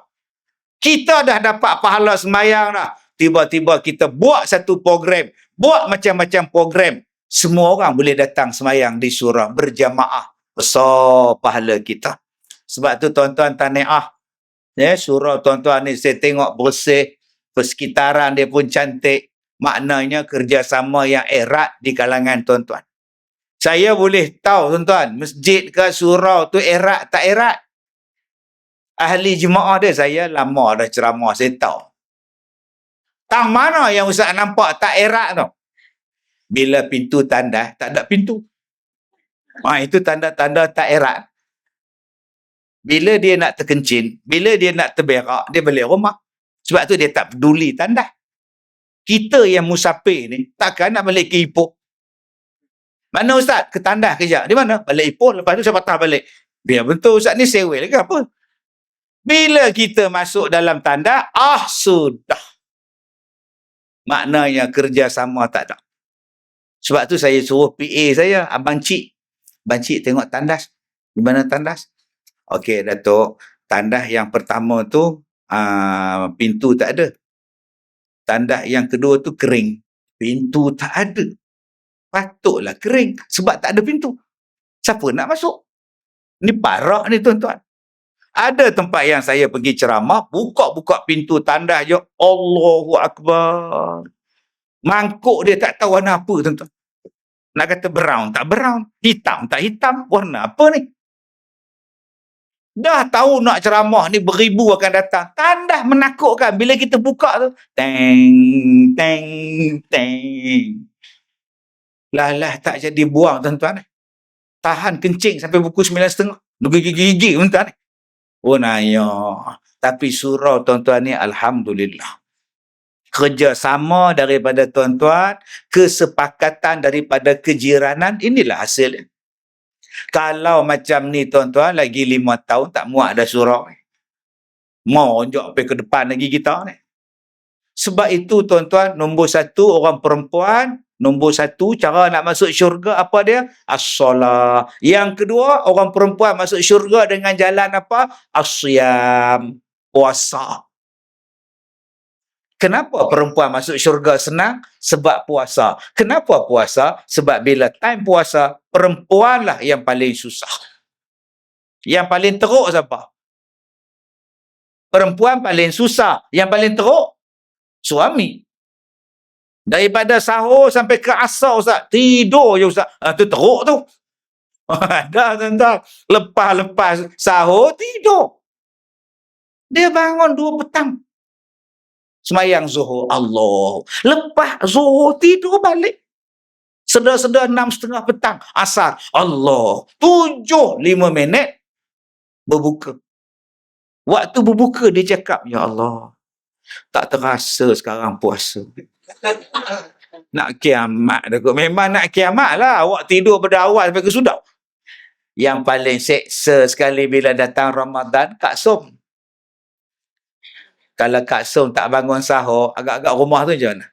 [SPEAKER 1] Kita dah dapat pahala semayang dah. Tiba-tiba kita buat satu program. Buat macam-macam program. Semua orang boleh datang semayang di surau berjamaah. Besar pahala kita. Sebab tu tuan-tuan tahniah. Ya, surau tuan-tuan ni saya tengok bersih. Persekitaran dia pun cantik. Maknanya kerjasama yang erat di kalangan tuan-tuan. Saya boleh tahu tuan-tuan, masjid ke surau tu erat tak erat. Ahli jemaah dia, saya lama dah ceramah, saya tahu. Tang mana yang Ustaz nampak tak erat tu? Bila pintu tandas, tak ada pintu. Itu tanda-tanda tak erat. Bila dia nak terkencing, bila dia nak terberak, dia balik rumah. Sebab tu dia tak peduli tandas. Kita yang musafir ni, takkan nak balik ke Ipoh. Mana Ustaz? Ke tandas kejap. Di mana? Balik Ipoh. Lepas tu saya patah balik. Biar betul Ustaz ni sewel ke apa? Bila kita masuk dalam tandas, sudah. Maknanya kerjasama tak ada. Sebab tu saya suruh PA saya, Abang Cik. Abang Cik tengok tandas. Di mana tandas? Okey, Datuk. Tandas yang pertama tu, pintu tak ada. Tandas yang kedua tu kering. Pintu tak ada. Patutlah kering. Sebab tak ada pintu. Siapa nak masuk? Ni parah ni tuan-tuan. Ada tempat yang saya pergi ceramah, buka-buka pintu tandas je. Allahu Akbar. Mangkuk dia tak tahu warna apa tuan-tuan. Nak kata brown, tak brown. Hitam, tak hitam. Warna apa ni? Dah tahu nak ceramah ni beribu akan datang. Tandas menakutkan. Bila kita buka tu. Teng, teng, teng. Lah tak jadi buang tuan-tuan. Tahan kencing sampai pukul 9.30. Gigi-gigi tuan-tuan. Oh naya. Tapi surau tuan-tuan ni alhamdulillah. Kerjasama daripada tuan-tuan, kesepakatan daripada kejiranan, inilah hasilnya. Kalau macam ni tuan-tuan, lagi 5 tahun tak muat dah surau ni. Mau onjok pergi ke depan lagi kita ni. Sebab itu tuan-tuan, nombor 1 orang perempuan, nombor 1 cara nak masuk syurga apa dia? As-salah. Yang kedua, orang perempuan masuk syurga dengan jalan apa? As-siyam. Puasa. Kenapa perempuan masuk syurga senang? Sebab puasa. Kenapa puasa? Sebab bila time puasa, perempuanlah yang paling susah. Yang paling teruk siapa? Perempuan paling susah. Yang paling teruk? Suami. Daripada sahur sampai ke asar Ustaz. Tidur je Ustaz. Tu teruk tu. Ada tuan-tuan. Lepas-lepas sahur, tidur. Dia bangun 2 petang. Semayang zuhur. Allah. Lepas zuhur, tidur balik. Sedar-sedar 6.30 petang. Asar. Allah. 7:05 berbuka. Waktu berbuka dia cakap, Ya Allah. Tak terasa sekarang puasa. Nak kiamat dah kot. Memang nak kiamat lah. Awak tidur pada awal sampai ke sudah. Yang paling seksa sekali bila datang Ramadan, Kak Som. Kalau Kak Som tak bangun sahur, agak-agak rumah tu macam mana?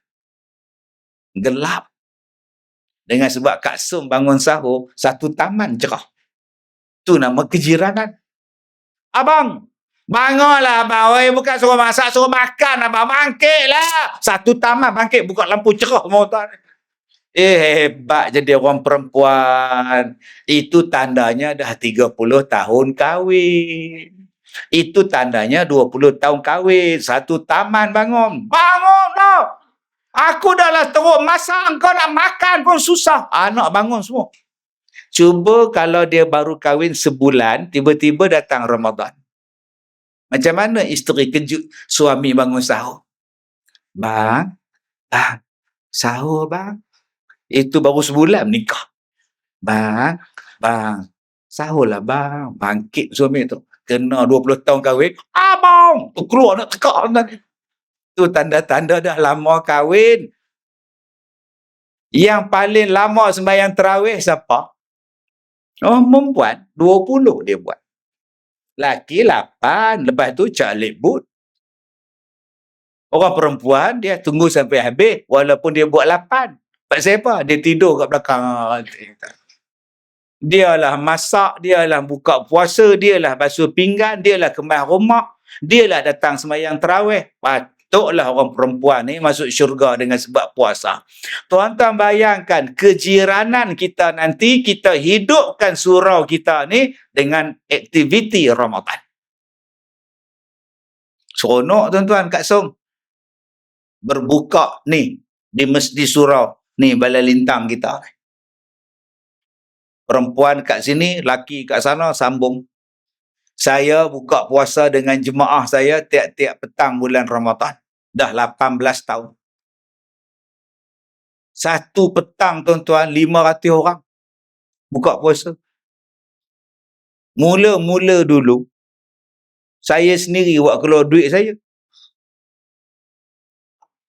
[SPEAKER 1] Gelap. Dengan sebab Kak Som bangun sahur, satu taman cerah. Tu nama kejiranan. Abang, bangunlah abang. Bukan suruh masak, suruh makan abang. Bangkitlah. Satu taman bangkit, buka lampu cerah semua tuan. Hebat jadi orang perempuan. Itu tandanya dah 30 tahun kahwin. Itu tandanya 20 tahun kahwin. Satu taman bangun. Bangunlah. Aku dah lah teruk masak. Kau nak makan pun susah. Anak bangun semua. Cuba kalau dia baru kahwin sebulan, tiba-tiba datang Ramadan. Macam mana isteri kejut suami bangun sahur? Bang, sahur bang. Itu baru sebulan nikah. Bang, sahurlah bang. Bangkit suami tu. Kena 20 tahun kahwin. Abang! Tu keluar nak tekak. Tu tanda-tanda dah lama kahwin. Yang paling lama sembahyang tarawih siapa? Oh, perempuan 20 dia buat. Laki 8, lepas tu calik but. Orang perempuan dia tunggu sampai habis walaupun dia buat 8. Pasal apa? Dia tidur kat belakang. Dialah masak, dialah buka puasa, dialah basuh pinggan, dialah kemas rumah, dialah datang sembahyang tarawih. Patutlah orang perempuan ni masuk syurga dengan sebab puasa. Tuan-tuan bayangkan kejiranan kita nanti, kita hidupkan surau kita ni dengan aktiviti Ramadan. Seronok tuan-tuan Kak Song. Berbuka ni di surau ni Balai Lintang kita. Perempuan kat sini, laki kat sana sambung. Saya buka puasa dengan jemaah saya tiap-tiap petang bulan Ramadan. Dah 18 tahun. Satu petang tuan-tuan 500 orang buka puasa. Mula-mula dulu saya sendiri buat keluar duit saya.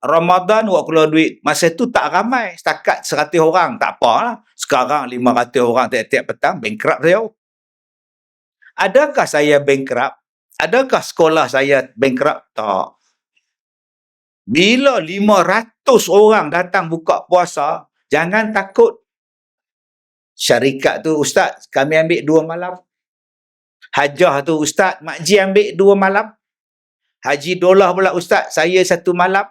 [SPEAKER 1] Ramadan buat keluar duit. Masa tu tak ramai. Setakat 100 orang. Tak apalah. Sekarang 500 orang tiap-tiap petang. Bankrupt saya. Adakah saya bankrupt? Adakah sekolah saya bankrupt? Tak. Bila 500 orang datang buka puasa, jangan takut. Syarikat tu, Ustaz, kami ambil 2 malam. Hajah tu, Ustaz, makcik ambil 2 malam. Haji Dolah pula, Ustaz, saya 1 malam.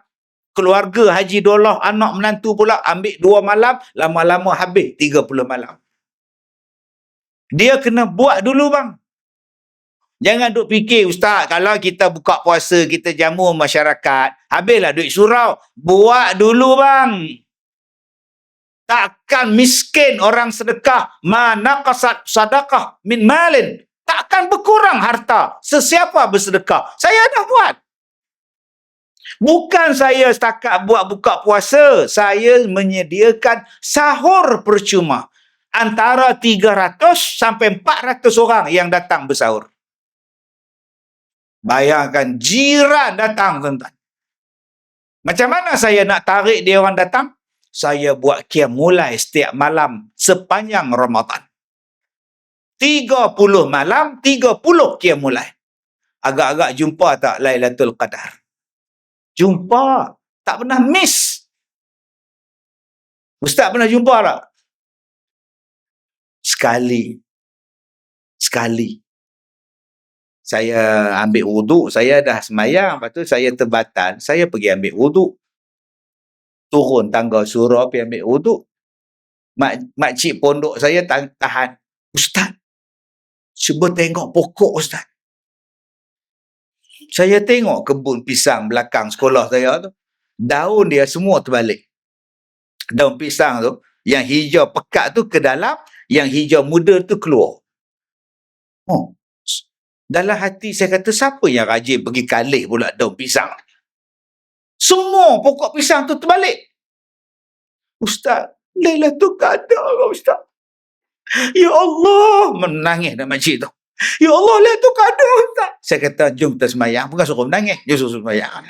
[SPEAKER 1] Keluarga Haji Dolah, anak menantu pula ambil 2 malam, lama-lama habis 30 malam. Dia kena buat dulu bang. Jangan duk fikir, Ustaz, kalau kita buka puasa, kita jamu masyarakat, habislah duit surau. Buat dulu bang. Takkan miskin orang sedekah, mana kasat sadaqah min malin. Takkan berkurang harta sesiapa bersedekah. Saya dah buat. Bukan saya setakat buat buka puasa, saya menyediakan sahur percuma. Antara 300 sampai 400 orang yang datang bersahur. Bayangkan jiran datang tuan-tuan. Macam mana saya nak tarik dia orang datang? Saya buat qiyam mulai setiap malam sepanjang Ramadan. 30 malam, 30 qiyam mulai. Agak-agak jumpa tak Lailatul Qadar? Jumpa. Tak pernah miss. Ustaz pernah jumpa tak? Sekali. Saya ambil wuduk, saya dah semayang, lepas tu saya terbatan, saya pergi ambil wuduk. Turun tangga surau pergi ambil wuduk. Makcik pondok saya tahan. Ustaz, cuba tengok pokok Ustaz. Saya tengok kebun pisang belakang sekolah saya tu. Daun dia semua terbalik. Daun pisang tu, yang hijau pekat tu ke dalam, yang hijau muda tu keluar. Oh. Dalam hati saya kata, siapa yang rajin pergi kalik pula daun pisang? Semua pokok pisang tu terbalik. Ustaz, Lailatul Qadar Ustaz. Ya Allah, menangis dah makcik tu. Ya Allah, Lailatul Qadar Ustaz. Saya kata, jom kita semayang. Bukan suruh menangis, dia suruh semayang.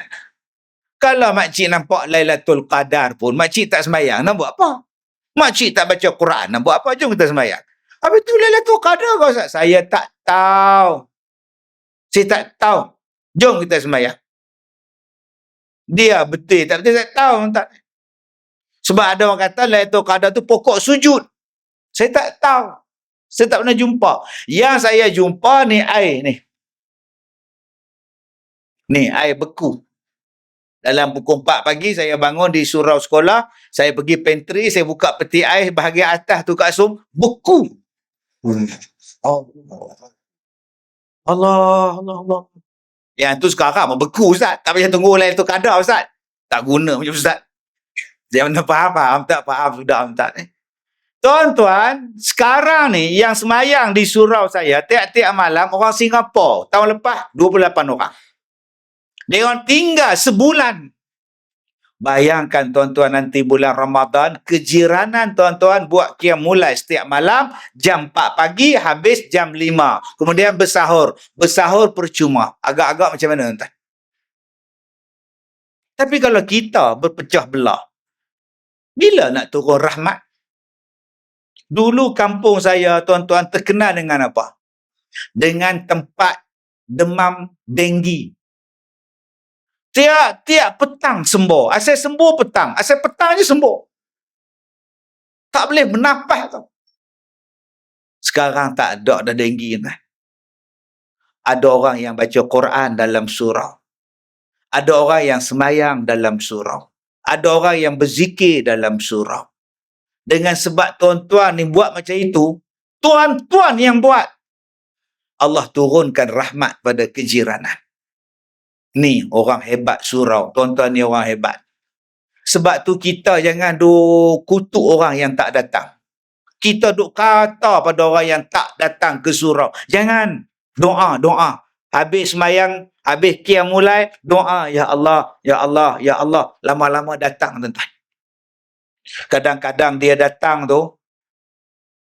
[SPEAKER 1] Kalau makcik nampak Lailatul Qadar pun, makcik tak semayang, nak buat apa? Makcik tak baca Quran, nak buat apa? Jom kita semayang. Habis tu Lailatul Qadar Ustaz. Saya tak tahu. Saya tak tahu. Jom kita semayang. Dia betul, tak betul, tak tahu. Tak. Sebab ada orang kata Lailatul Qadar tu pokok sujud. Saya tak tahu. Saya tak pernah jumpa. Yang saya jumpa ni air ni. Ni air beku. Dalam pukul 4 pagi saya bangun di surau sekolah. Saya pergi pantry, saya buka peti air bahagian atas tu Kak Som. Beku. Allah. Yang tu sekarang beku Ustaz. Tak payah tunggu Lailatul Qadar Ustaz. Tak guna macam Ustaz. Dia mana faham, tak faham sudah tak. Tuan-tuan, sekarang ni yang semayang di surau saya tiap-tiap malam orang Singapura. Tahun lepas 28 orang. Dia orang tinggal sebulan. Bayangkan tuan-tuan nanti bulan Ramadan, kejiranan tuan-tuan buat qiyam mulai setiap malam, jam 4 pagi, habis jam 5. Kemudian bersahur. Bersahur percuma. Agak-agak macam mana tuan-tuan? Tapi kalau kita berpecah belah, Bila nak turun rahmat? Dulu kampung saya, tuan-tuan, terkenal dengan apa? Dengan tempat demam denggi. Tiap petang sembuh. Asal sembuh petang. Asal petang je sembuh. Tak boleh bernafas tau. Sekarang tak ada dah denggi. Ada orang yang baca Quran dalam surau. Ada orang yang semayang dalam surau. Ada orang yang berzikir dalam surau. Dengan sebab tuan-tuan ni buat macam itu, tuan-tuan yang buat, Allah turunkan rahmat pada kejiranan. Ni orang hebat surau. Tuan-tuan ni orang hebat. Sebab tu kita jangan duk kutuk orang yang tak datang. Kita duk kata pada orang yang tak datang ke surau. Jangan. Doa. Habis semayang, habis qiyam mulai, doa. Ya Allah, Ya Allah, Ya Allah. Lama-lama datang, tuan-tuan. Kadang-kadang dia datang tu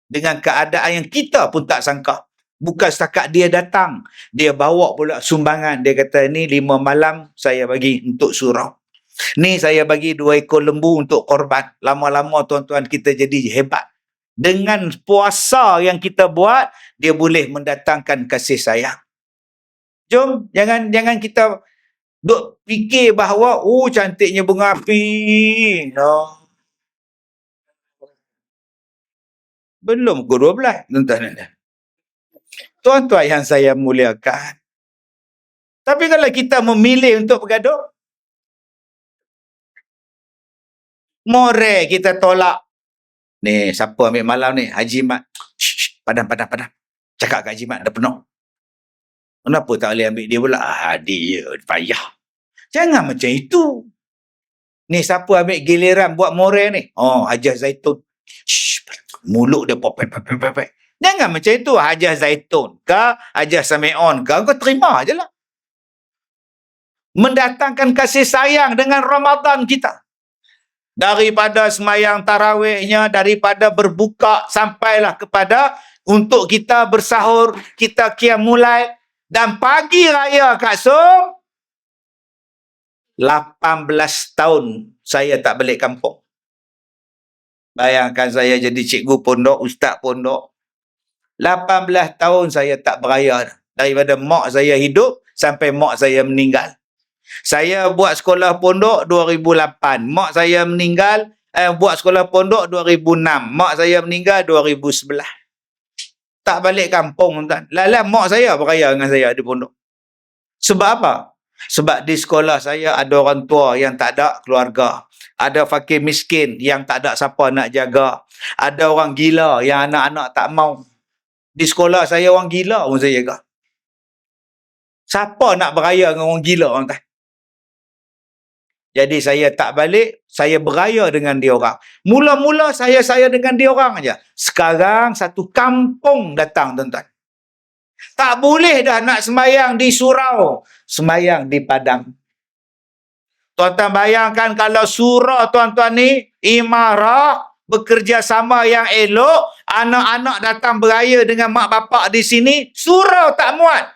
[SPEAKER 1] dengan keadaan yang kita pun tak sangka. Bukan setakat dia datang, dia bawa pula sumbangan. Dia kata, ni 5 malam saya bagi untuk surau. Ni saya bagi 2 ekor lembu untuk korban. Lama-lama tuan-tuan kita jadi hebat. Dengan puasa yang kita buat, dia boleh mendatangkan kasih sayang. Jom, jangan kita duk fikir bahawa, oh cantiknya bunga api. No. Belum pukul 12, tuan-tuan. Tuan-tuan yang saya muliakan. Tapi kalau kita memilih untuk bergaduh, more kita tolak. Ni, siapa ambil malam ni? Haji Mat. Padam. Cakap kat Haji Mat, dah penuh. Kenapa tak boleh ambil dia pula? Dia payah. Jangan macam itu. Ni, siapa ambil giliran buat more ni? Oh, Hajah Zaitun. Mulut dia popet. Jangan macam itu. Hajah Zaitun ke, Hajah Sami'un ke, kau terima je lah. Mendatangkan kasih sayang dengan Ramadan kita. Daripada semayang tarawihnya, daripada berbuka sampailah kepada untuk kita bersahur, kita qiyam mulai, dan pagi raya Kak Som, 18 tahun saya tak balik kampung. Bayangkan saya jadi cikgu pondok, ustaz pondok. 18 tahun saya tak beraya. Daripada mak saya hidup sampai mak saya meninggal. Saya buat sekolah pondok 2008. Mak saya meninggal, buat sekolah pondok 2006. Mak saya meninggal 2011. Tak balik kampung, tuan. Lala mak saya beraya dengan saya di pondok. Sebab apa? Sebab di sekolah saya ada orang tua yang tak ada keluarga. Ada fakir miskin yang tak ada siapa nak jaga. Ada orang gila yang anak-anak tak mau. Di sekolah saya orang gila pun saya jaga. Siapa nak beraya dengan orang gila, tuan? Jadi saya tak balik, saya beraya dengan dia orang. Mula-mula saya dengan dia orang aja. Sekarang satu kampung datang, tuan-tuan. Tak boleh dah nak semayang di surau, semayang di padang. Tuan-tuan bayangkan kalau surau tuan-tuan ni imarah, bekerjasama yang elok, anak-anak datang beraya dengan mak bapak di sini, surau tak muat.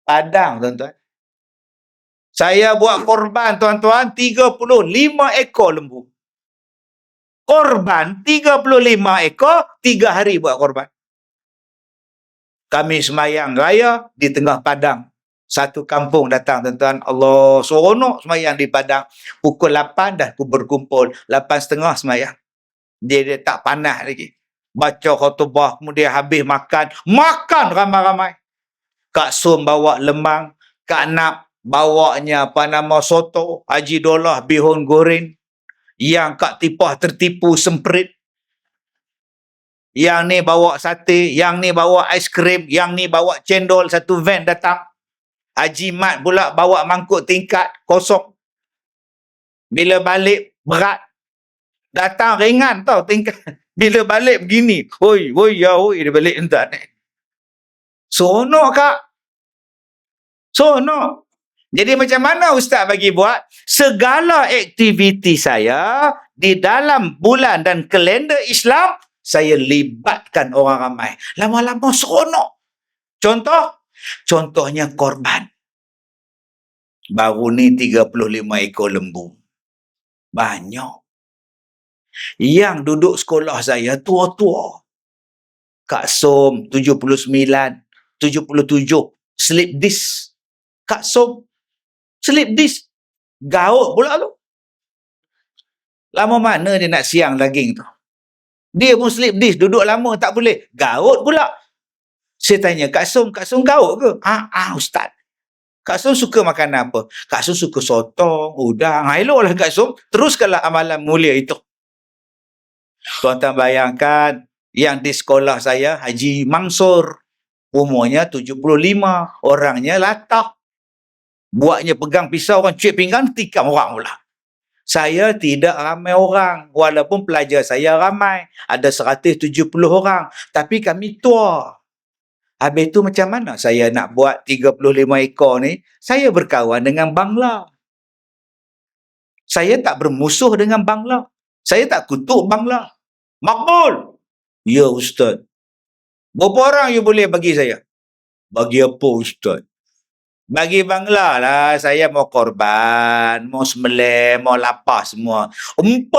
[SPEAKER 1] Padang, tuan-tuan. Saya buat korban, tuan-tuan, 35 ekor lembu. Korban 35 ekor, 3 hari buat korban. Kami semayang raya di tengah padang. Satu kampung datang, tuan-tuan. Allah, seronok semayang di padang. Pukul 8 dah berkumpul. 8.30 semayang. Dia tak panas lagi. Baca khutbah, kemudian habis makan. Makan ramai-ramai. Kak Som bawa lemang. Kak Nap bawanya soto, Haji Dolah bihun goreng, yang Kak Tipah tertipu semprit, yang ni bawa sate, yang ni bawa aiskrim, yang ni bawa cendol, satu van datang. Haji Mat pula bawa mangkuk tingkat kosong. Bila balik berat. Datang ringan tau tingkat. Bila balik begini, hoi dia balik entah ni. Sonok Kak. Sonok. Jadi macam mana ustaz bagi buat? Segala aktiviti saya di dalam bulan dan kalender Islam, saya libatkan orang ramai. Lama-lama seronok. Contohnya korban. Baru ni 35 ekor lembu. Banyak. Yang duduk sekolah saya tua-tua. Kak Som 79, 77, slip disc. Kak Som, slip disc. Gaut pula tu. Lama mana dia nak siang daging tu? Dia pun slip disc, duduk lama tak boleh. Gaut pula. Saya tanya, Kak Som gaut ke? Ustaz. Kak Som suka makan apa? Kak Som suka sotong, udang. Eloklah Kak Som. Teruskanlah amalan mulia itu. Tuan-tuan bayangkan, yang di sekolah saya, Haji Mansur. Umurnya 75. Orangnya latah. Buatnya pegang pisau, orang cuik pinggan, tikam orang pula. Saya tidak ramai orang. Walaupun pelajar saya ramai. Ada 170 orang. Tapi kami tua. Habis tu macam mana saya nak buat 35 ekor ni? Saya berkawan dengan Bangla. Saya tak bermusuh dengan Bangla. Saya tak kutuk Bangla. Makbul. Ya Ustaz. Berapa orang you boleh bagi saya? Bagi apa Ustaz? Bagi Bangla lah. Saya mau korban, mau sembelih, mau lapar semua. 40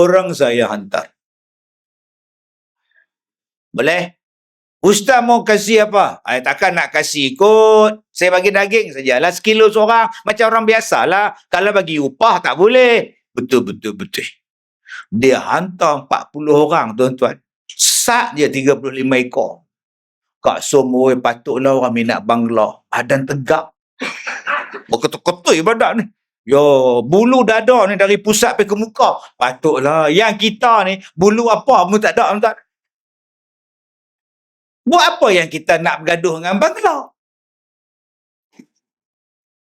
[SPEAKER 1] orang saya hantar. Boleh? Ustaz mau kasih apa? Takkan nak kasih kot. Saya bagi daging sajalah. Sekilo seorang. Macam orang biasalah. Kalau bagi upah tak boleh. Betul. Dia hantar 40 orang tuan-tuan. Sak dia 35 ekor. Kak Som, patutlah orang minat Bangla. Badan tegak. Berketul-ketul badan ni. Yo, bulu dada ni dari pusat pergi ke muka. Patutlah. Yang kita ni, bulu apa pun tak ada. Tak. Buat apa yang kita nak bergaduh dengan Bangla?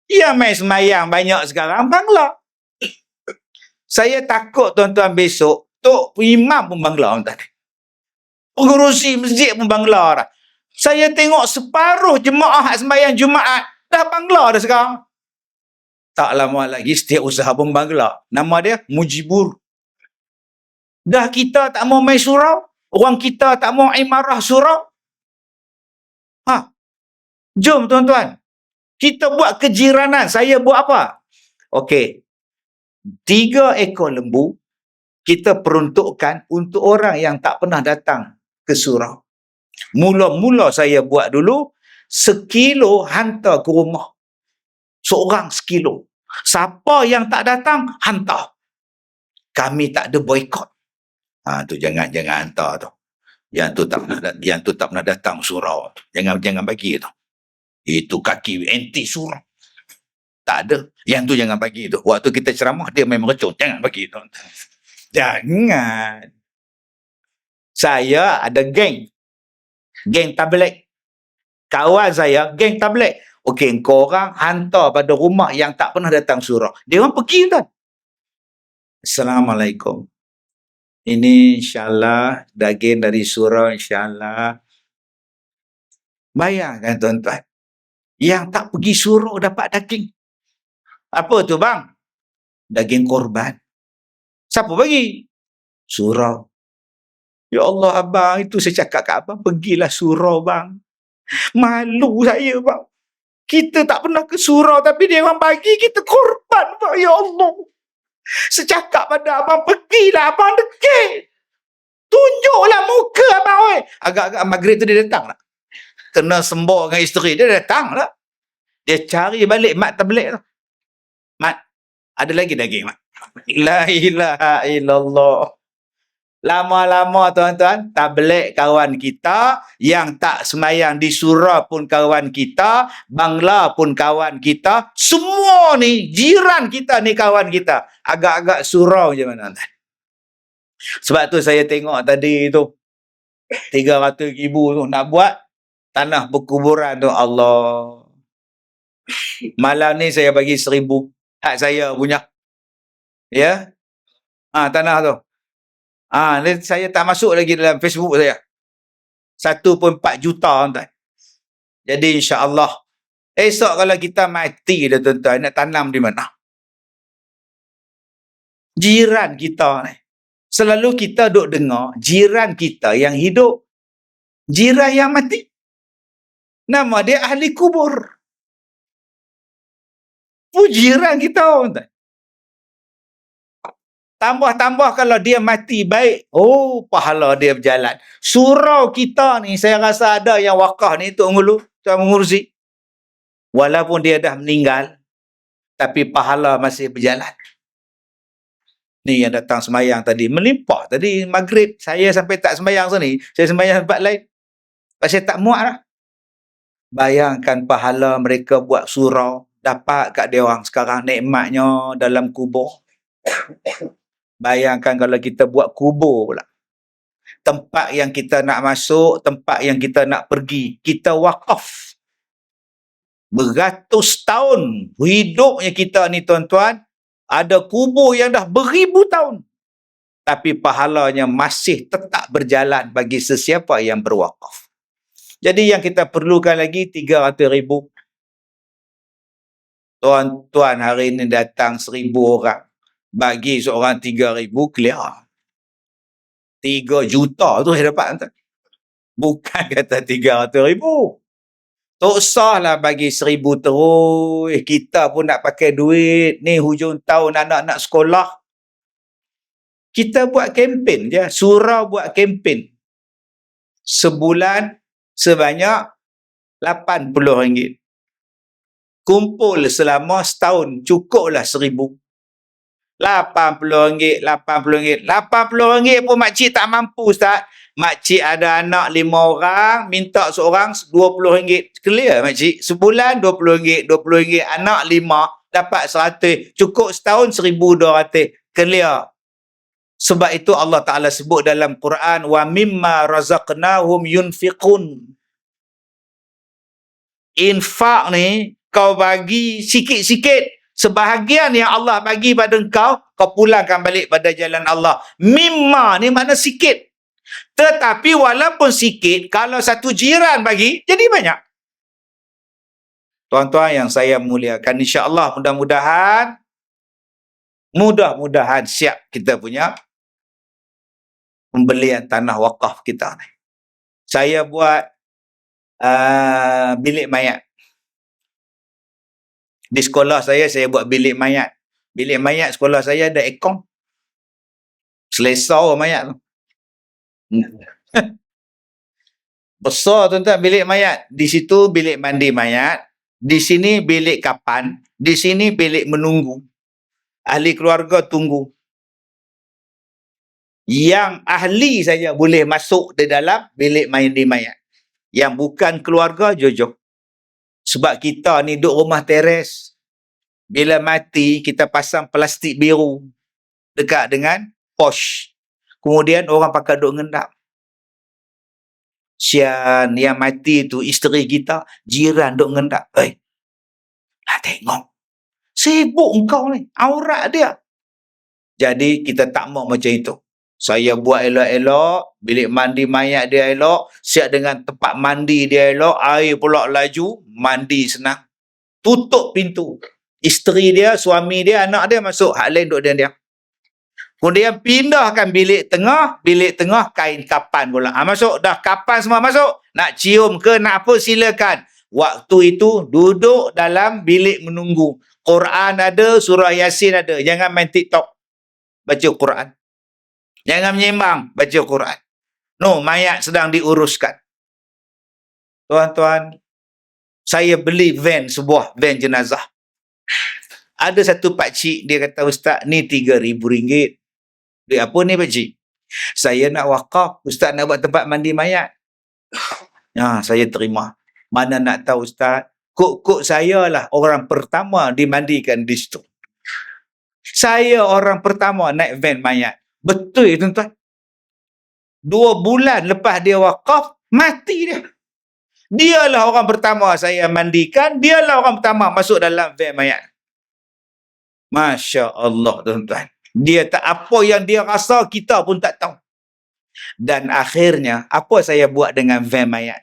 [SPEAKER 1] Yang main semayang banyak sekarang Bangla. Saya takut tuan-tuan besok, Tok Imam pun Bangla tadi. Pengurusi masjid pun Bangla dah. Saya tengok separuh jemaah semayang Jumaat dah Bangla dah sekarang. Tak lama lagi setiap usaha pun Bangla. Nama dia Mujibur. Dah kita tak mau main surau, orang kita tak mau imarah surau. Jom tuan-tuan. Kita buat kejiranan. Saya buat apa? Okey. 3 ekor lembu kita peruntukkan untuk orang yang tak pernah datang ke surau. Mula-mula saya buat dulu 1 kilo hantar ke rumah. Seorang 1 kilo. Siapa yang tak datang, hantar. Kami tak ada boykot. Tu jangan hantar tu. Yang tu tak pernah datang surau. Jangan bagi tu. Itu kaki anti surau. Tak ada. Yang tu jangan bagi tu. Waktu kita ceramah, dia memang recun. Jangan bagi tu. Jangan. Saya ada geng. Geng tablet. Kawan saya, geng tablet. Okey, korang hantar pada rumah yang tak pernah datang surau. Dia orang pergi kan. Assalamualaikum. Ini insyaAllah daging dari surau insyaAllah. Bayangkan tuan-tuan. Yang tak pergi surau dapat daging. Apa tu bang? Daging korban. Siapa bagi? Surau. Ya Allah abang, itu saya cakap kat abang, pergilah surau bang. Malu saya bang. Kita tak pernah ke surau tapi dia orang bagi kita korban bang. Ya Allah. Saya cakap pada abang, pergilah abang dekik. Tunjuklah muka abang. Agak-agak maghrib tu dia datang lah. Kena sembah dengan isteri dia datang lah. Dia cari balik mat tablet tu. Mat, ada lagi daging mat. La ilaha illallah. Lama-lama tuan-tuan, tablet kawan kita, yang tak semayang di surau pun kawan kita, Bangla pun kawan kita, semua ni jiran kita ni kawan kita. Agak-agak surau je mana. Sebab tu saya tengok tadi tu 300,000 tu nak buat tanah perkuburan tu. Allah. Malam ni saya bagi 1,000 hak saya punya. Ya. Tanah tu. Saya tak masuk lagi dalam Facebook saya. 1.4 juta tuan. Jadi insya-Allah esok kalau kita mati dah tuan-tuan, nak tanam di mana? Jiran kita ni. Selalu kita duk dengar jiran kita yang hidup, jiran yang mati. Nama dia ahli kubur. Jiran kita tuan. Tambah-tambah kalau dia mati baik, oh pahala dia berjalan. Surau kita ni saya rasa ada yang wakaf ni Tok Ngulu, Tuan Mengurusi. Walaupun dia dah meninggal, tapi pahala masih berjalan. Ni yang datang semayang tadi, melimpah tadi maghrib, saya sampai tak semayang sini, saya semayang tempat lain. Pasal tak muat lah. Bayangkan pahala mereka buat surau, dapat kat dia orang sekarang nikmatnya dalam kubur. Bayangkan kalau kita buat kubur pula. Tempat yang kita nak masuk, tempat yang kita nak pergi, kita wakaf. Beratus tahun hidupnya kita ni tuan-tuan, ada kubur yang dah beribu tahun. Tapi pahalanya masih tetap berjalan bagi sesiapa yang berwakaf. Jadi yang kita perlukan lagi 300,000. Tuan-tuan hari ini datang 1,000 orang. Bagi seorang 3,000 clear. 3 juta tu saya dapat. Tuan. Bukan kata 300,000. Tak usahlah bagi 1,000 terus. Kita pun nak pakai duit. Ni hujung tahun anak-anak sekolah. Kita buat kempen je. Surau buat kempen. Sebulan sebanyak RM80. Kumpul selama setahun. Cukuplah 1,000. RM80, RM80. RM80 pun makcik tak mampu, Ustaz. Makcik ada anak 5 orang, minta seorang RM20. Clear, makcik. Sebulan RM20, RM20. Anak 5, dapat 100. Cukup setahun 1,200. Clear. Sebab itu Allah Ta'ala sebut dalam Quran, wa mimma razaqnahum yunfiqun. Infak ni, kau bagi sikit-sikit. Sebahagian yang Allah bagi pada kau pulangkan balik pada jalan Allah. Mimma ni makna sikit. Tetapi walaupun sikit, kalau satu jiran bagi, jadi banyak. Tuan-tuan yang saya muliakan, insya-Allah mudah-mudahan siap kita punya pembelian tanah wakaf kita ni. Saya buat bilik mayat. Di sekolah saya buat bilik mayat. Bilik mayat sekolah saya ada aircon. Selesa mayat tu. Besar tuan-tuan bilik mayat. Di situ bilik mandi mayat. Di sini bilik kapan. Di sini bilik menunggu. Ahli keluarga tunggu. Yang ahli saja boleh masuk di dalam bilik mandi mayat. Yang bukan keluarga, jojok. Sebab kita ni duduk rumah teres. Bila mati, kita pasang plastik biru dekat dengan posh. Kemudian orang pakai duduk ngendap. Sian, yang mati tu isteri kita, jiran duduk ngendap. Lah tengok. Sibuk engkau ni, aurat dia. Jadi kita tak mau macam itu. Saya buat elok-elok, bilik mandi mayat dia elok, siap dengan tempat mandi dia elok, air pula laju, mandi senang. Tutup pintu. Isteri dia, suami dia, anak dia masuk, hak lain duduk dia. Kemudian pindahkan bilik tengah kain kapan pula. Masuk, dah kapan semua masuk. Nak cium ke, nak apa silakan. Waktu itu duduk dalam bilik menunggu. Quran ada, surah Yasin ada. Jangan main TikTok. Baca Quran. Jangan menyembang, baca Quran. No, mayat sedang diuruskan. Tuan-tuan, saya beli sebuah van jenazah. Ada satu pakcik, dia kata, Ustaz, ni RM3,000. Duit apa ni pakcik? Saya nak wakaf, Ustaz nak buat tempat mandi mayat. Saya terima. Mana nak tahu Ustaz, kok saya lah orang pertama dimandikan di situ. Saya orang pertama naik van mayat. Betul ya tuan-tuan? 2 bulan lepas dia wakaf, mati dia. Dialah orang pertama saya mandikan, dialah orang pertama masuk dalam van mayat. Masya Allah tuan-tuan. Dia tak apa yang dia rasa, kita pun tak tahu. Dan akhirnya, apa saya buat dengan van mayat?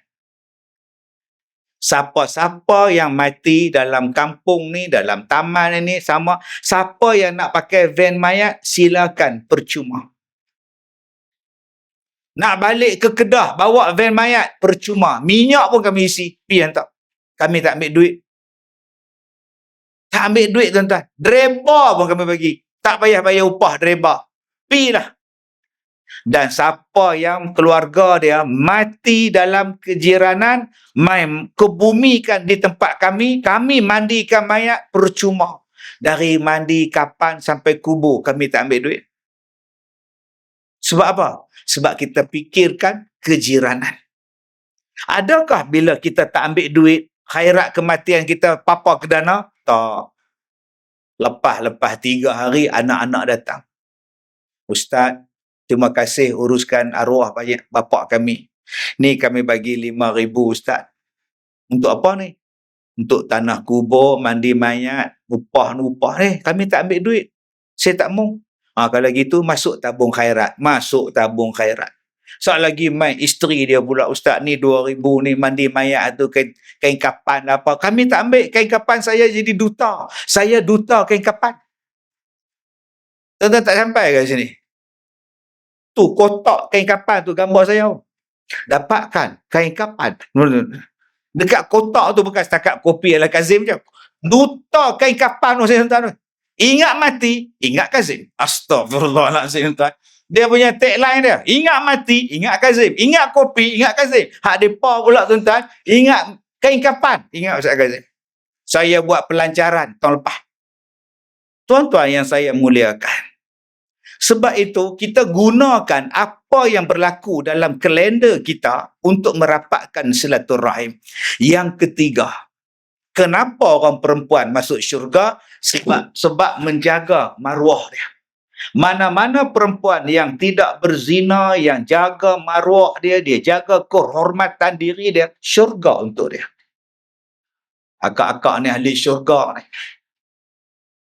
[SPEAKER 1] Siapa-siapa yang mati dalam kampung ni, dalam taman ni, sama. Siapa yang nak pakai van mayat, silakan, percuma. Nak balik ke Kedah, bawa van mayat, percuma. Minyak pun kami isi, pergi hantar. Kami tak ambil duit. Tak ambil duit tuan-tuan. Driver pun kami bagi. Tak payah bayar upah driver. pi dah. Dan siapa yang keluarga dia mati dalam kejiranan, mai kebumikan di tempat kami mandikan mayat percuma. Dari mandi kapan sampai kubur kami tak ambil duit. Sebab apa? Sebab kita fikirkan kejiranan. Adakah bila kita tak ambil duit, khairat kematian kita papa ke dana? Tak. Lepas 3 hari anak-anak datang. Ustaz, terima kasih uruskan arwah bapak kami. Ni kami bagi 5,000 Ustaz. Untuk apa ni? Untuk tanah kubur, mandi mayat, upah ni. Kami tak ambil duit. Saya tak mau. Kalau gitu masuk tabung khairat. Masuk tabung khairat. Soal lagi mai isteri dia pula, Ustaz ni 2,000 ni mandi mayat tu kain kapan apa. Kami tak ambil kain kapan, saya jadi duta. Saya duta kain kapan. Tuan-tuan tak sampai ke sini? Tu kotak kain kapan tu gambar saya. Dapatkan kain kapan. Dekat kotak tu bukan setakat kopi ala Kazim je. Duta kain kapan tu saya tuan-tuan. Ingat mati, ingat Kazim. Astagfirullahaladzim tuan. Dia punya tagline dia. Ingat mati, ingat Kazim. Ingat kopi, ingat Kazim. Hak depa pula tuan-tuan. Ingat kain kapan, ingat Ustaz Kazim. Saya buat pelancaran tahun lepas. Tuan-tuan yang saya muliakan. Sebab itu kita gunakan apa yang berlaku dalam kalender kita untuk merapatkan silaturahim. Yang ketiga, kenapa orang perempuan masuk syurga? Sebab menjaga maruah dia. Mana-mana perempuan yang tidak berzina, yang jaga maruah dia, dia jaga kehormatan diri dia, syurga untuk dia. Akak-akak ni ahli syurga ni.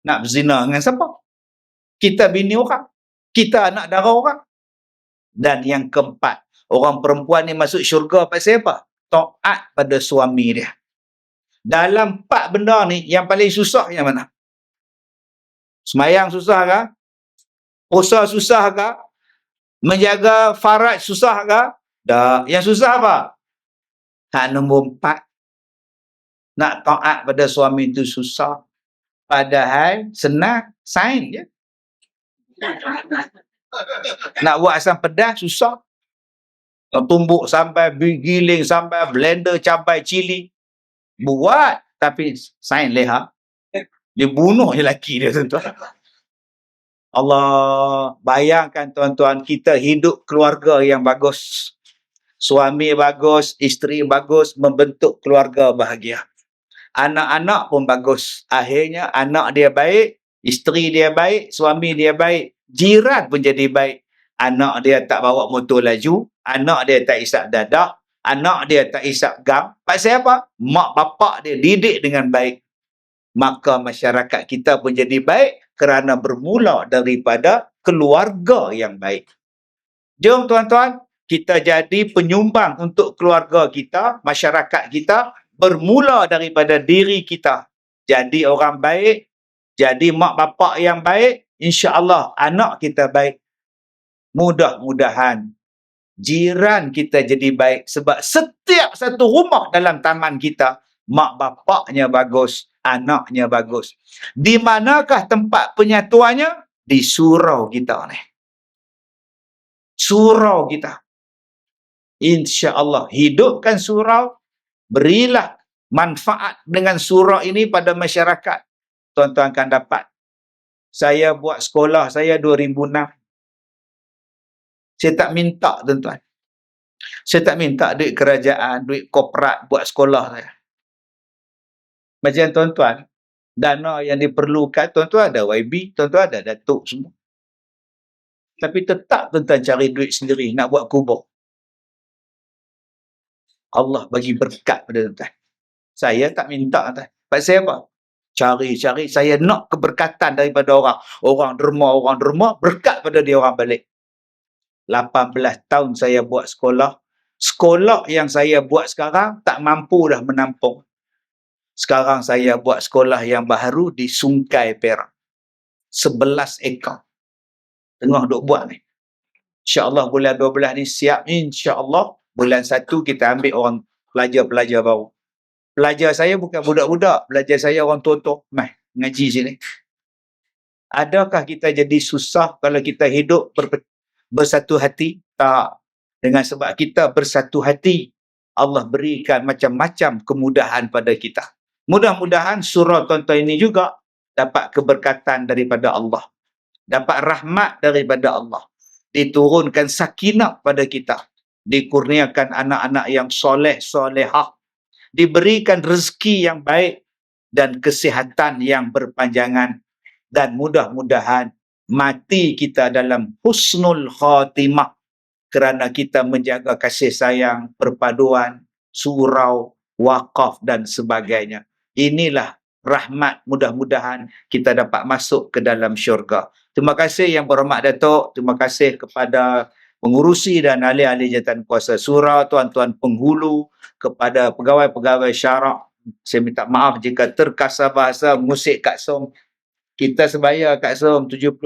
[SPEAKER 1] Nak berzina dengan siapa? Kita bini orang. Kita anak dara orang. Dan yang keempat, orang perempuan ni masuk syurga pasal apa? Taat pada suami dia. Dalam 4 benda ni, yang paling susah yang mana? Semayang susah ke? Puasa susah ke? Menjaga faraj susah ke? Dah. Yang susah apa? Hak nombor 4. Nak taat pada suami itu susah. Padahal senang, sain je. Nak buat asam pedas susah. Nak tumbuk sampai giling, sampai blender cabai cili. Buat, tapi sain leha. Dia bunuh je laki dia tuan-tuan. Allah, bayangkan tuan-tuan, kita hidup keluarga yang bagus. Suami bagus, isteri bagus, membentuk keluarga bahagia. Anak-anak pun bagus. Akhirnya anak dia baik, isteri dia baik, suami dia baik, jiran pun jadi baik. Anak dia tak bawa motor laju, anak dia tak isap dadah, anak dia tak isap gam. Pasal apa? Mak bapak dia didik dengan baik. Maka masyarakat kita pun jadi baik kerana bermula daripada keluarga yang baik. Jom tuan-tuan, kita jadi penyumbang untuk keluarga kita, masyarakat kita, bermula daripada diri kita. Jadi orang baik, jadi mak bapak yang baik, insya-Allah anak kita baik. Mudah-mudahan jiran kita jadi baik sebab setiap satu rumah dalam taman kita, mak bapaknya bagus, anaknya bagus. Di manakah tempat penyatuannya? Di surau kita ni. Surau kita. Insya-Allah hidupkan surau, berilah manfaat dengan surau ini pada masyarakat. Tuan-tuan akan dapat. Saya buat sekolah saya 2006. Saya tak minta tuan-tuan. Saya tak minta duit kerajaan, duit korporat buat sekolah saya. Macam tuan-tuan, dana yang diperlukan, tuan-tuan ada YB, tuan-tuan ada datuk semua. Tapi tetap tuan-tuan cari duit sendiri nak buat kubur. Allah bagi berkat pada tuan-tuan. Saya tak minta tuan. Pasal apa? Cari-cari, saya nak keberkatan daripada orang. Orang derma, berkat pada dia orang balik. 18 tahun saya buat sekolah. Sekolah yang saya buat sekarang tak mampu dah menampung. Sekarang saya buat sekolah yang baru di Sungkai Perak. 11 ekar. Tengah duk buat ni. InsyaAllah bulan 12 ni siap. InsyaAllah bulan 1 kita ambil orang pelajar-pelajar baru. Pelajar saya bukan budak-budak. Pelajar saya orang tua-tua. Mai, ngaji sini. Adakah kita jadi susah kalau kita hidup bersatu hati? Tak. Dengan sebab kita bersatu hati, Allah berikan macam-macam kemudahan pada kita. Mudah-mudahan surah tuan-tuan ini juga dapat keberkatan daripada Allah. Dapat rahmat daripada Allah. Diturunkan sakinah pada kita. Dikurniakan anak-anak yang soleh, solehah. Diberikan rezeki yang baik dan kesihatan yang berpanjangan. Dan mudah-mudahan mati kita dalam husnul khatimah kerana kita menjaga kasih sayang, perpaduan, surau, wakaf dan sebagainya. Inilah rahmat, mudah-mudahan kita dapat masuk ke dalam syurga. Terima kasih Yang Berhormat Datuk, terima kasih kepada pengurusi dan ahli-ahli jawatan kuasa surau, tuan-tuan penghulu, kepada pegawai-pegawai syarak. Saya minta maaf jika terkasar bahasa musik Kak Som. Kita sebaya Kak Som 75.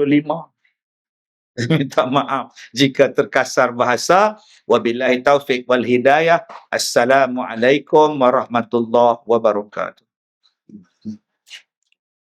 [SPEAKER 1] Minta maaf jika terkasar bahasa. Wabillahi taufik wal hidayah. Assalamualaikum warahmatullahi wabarakatuh.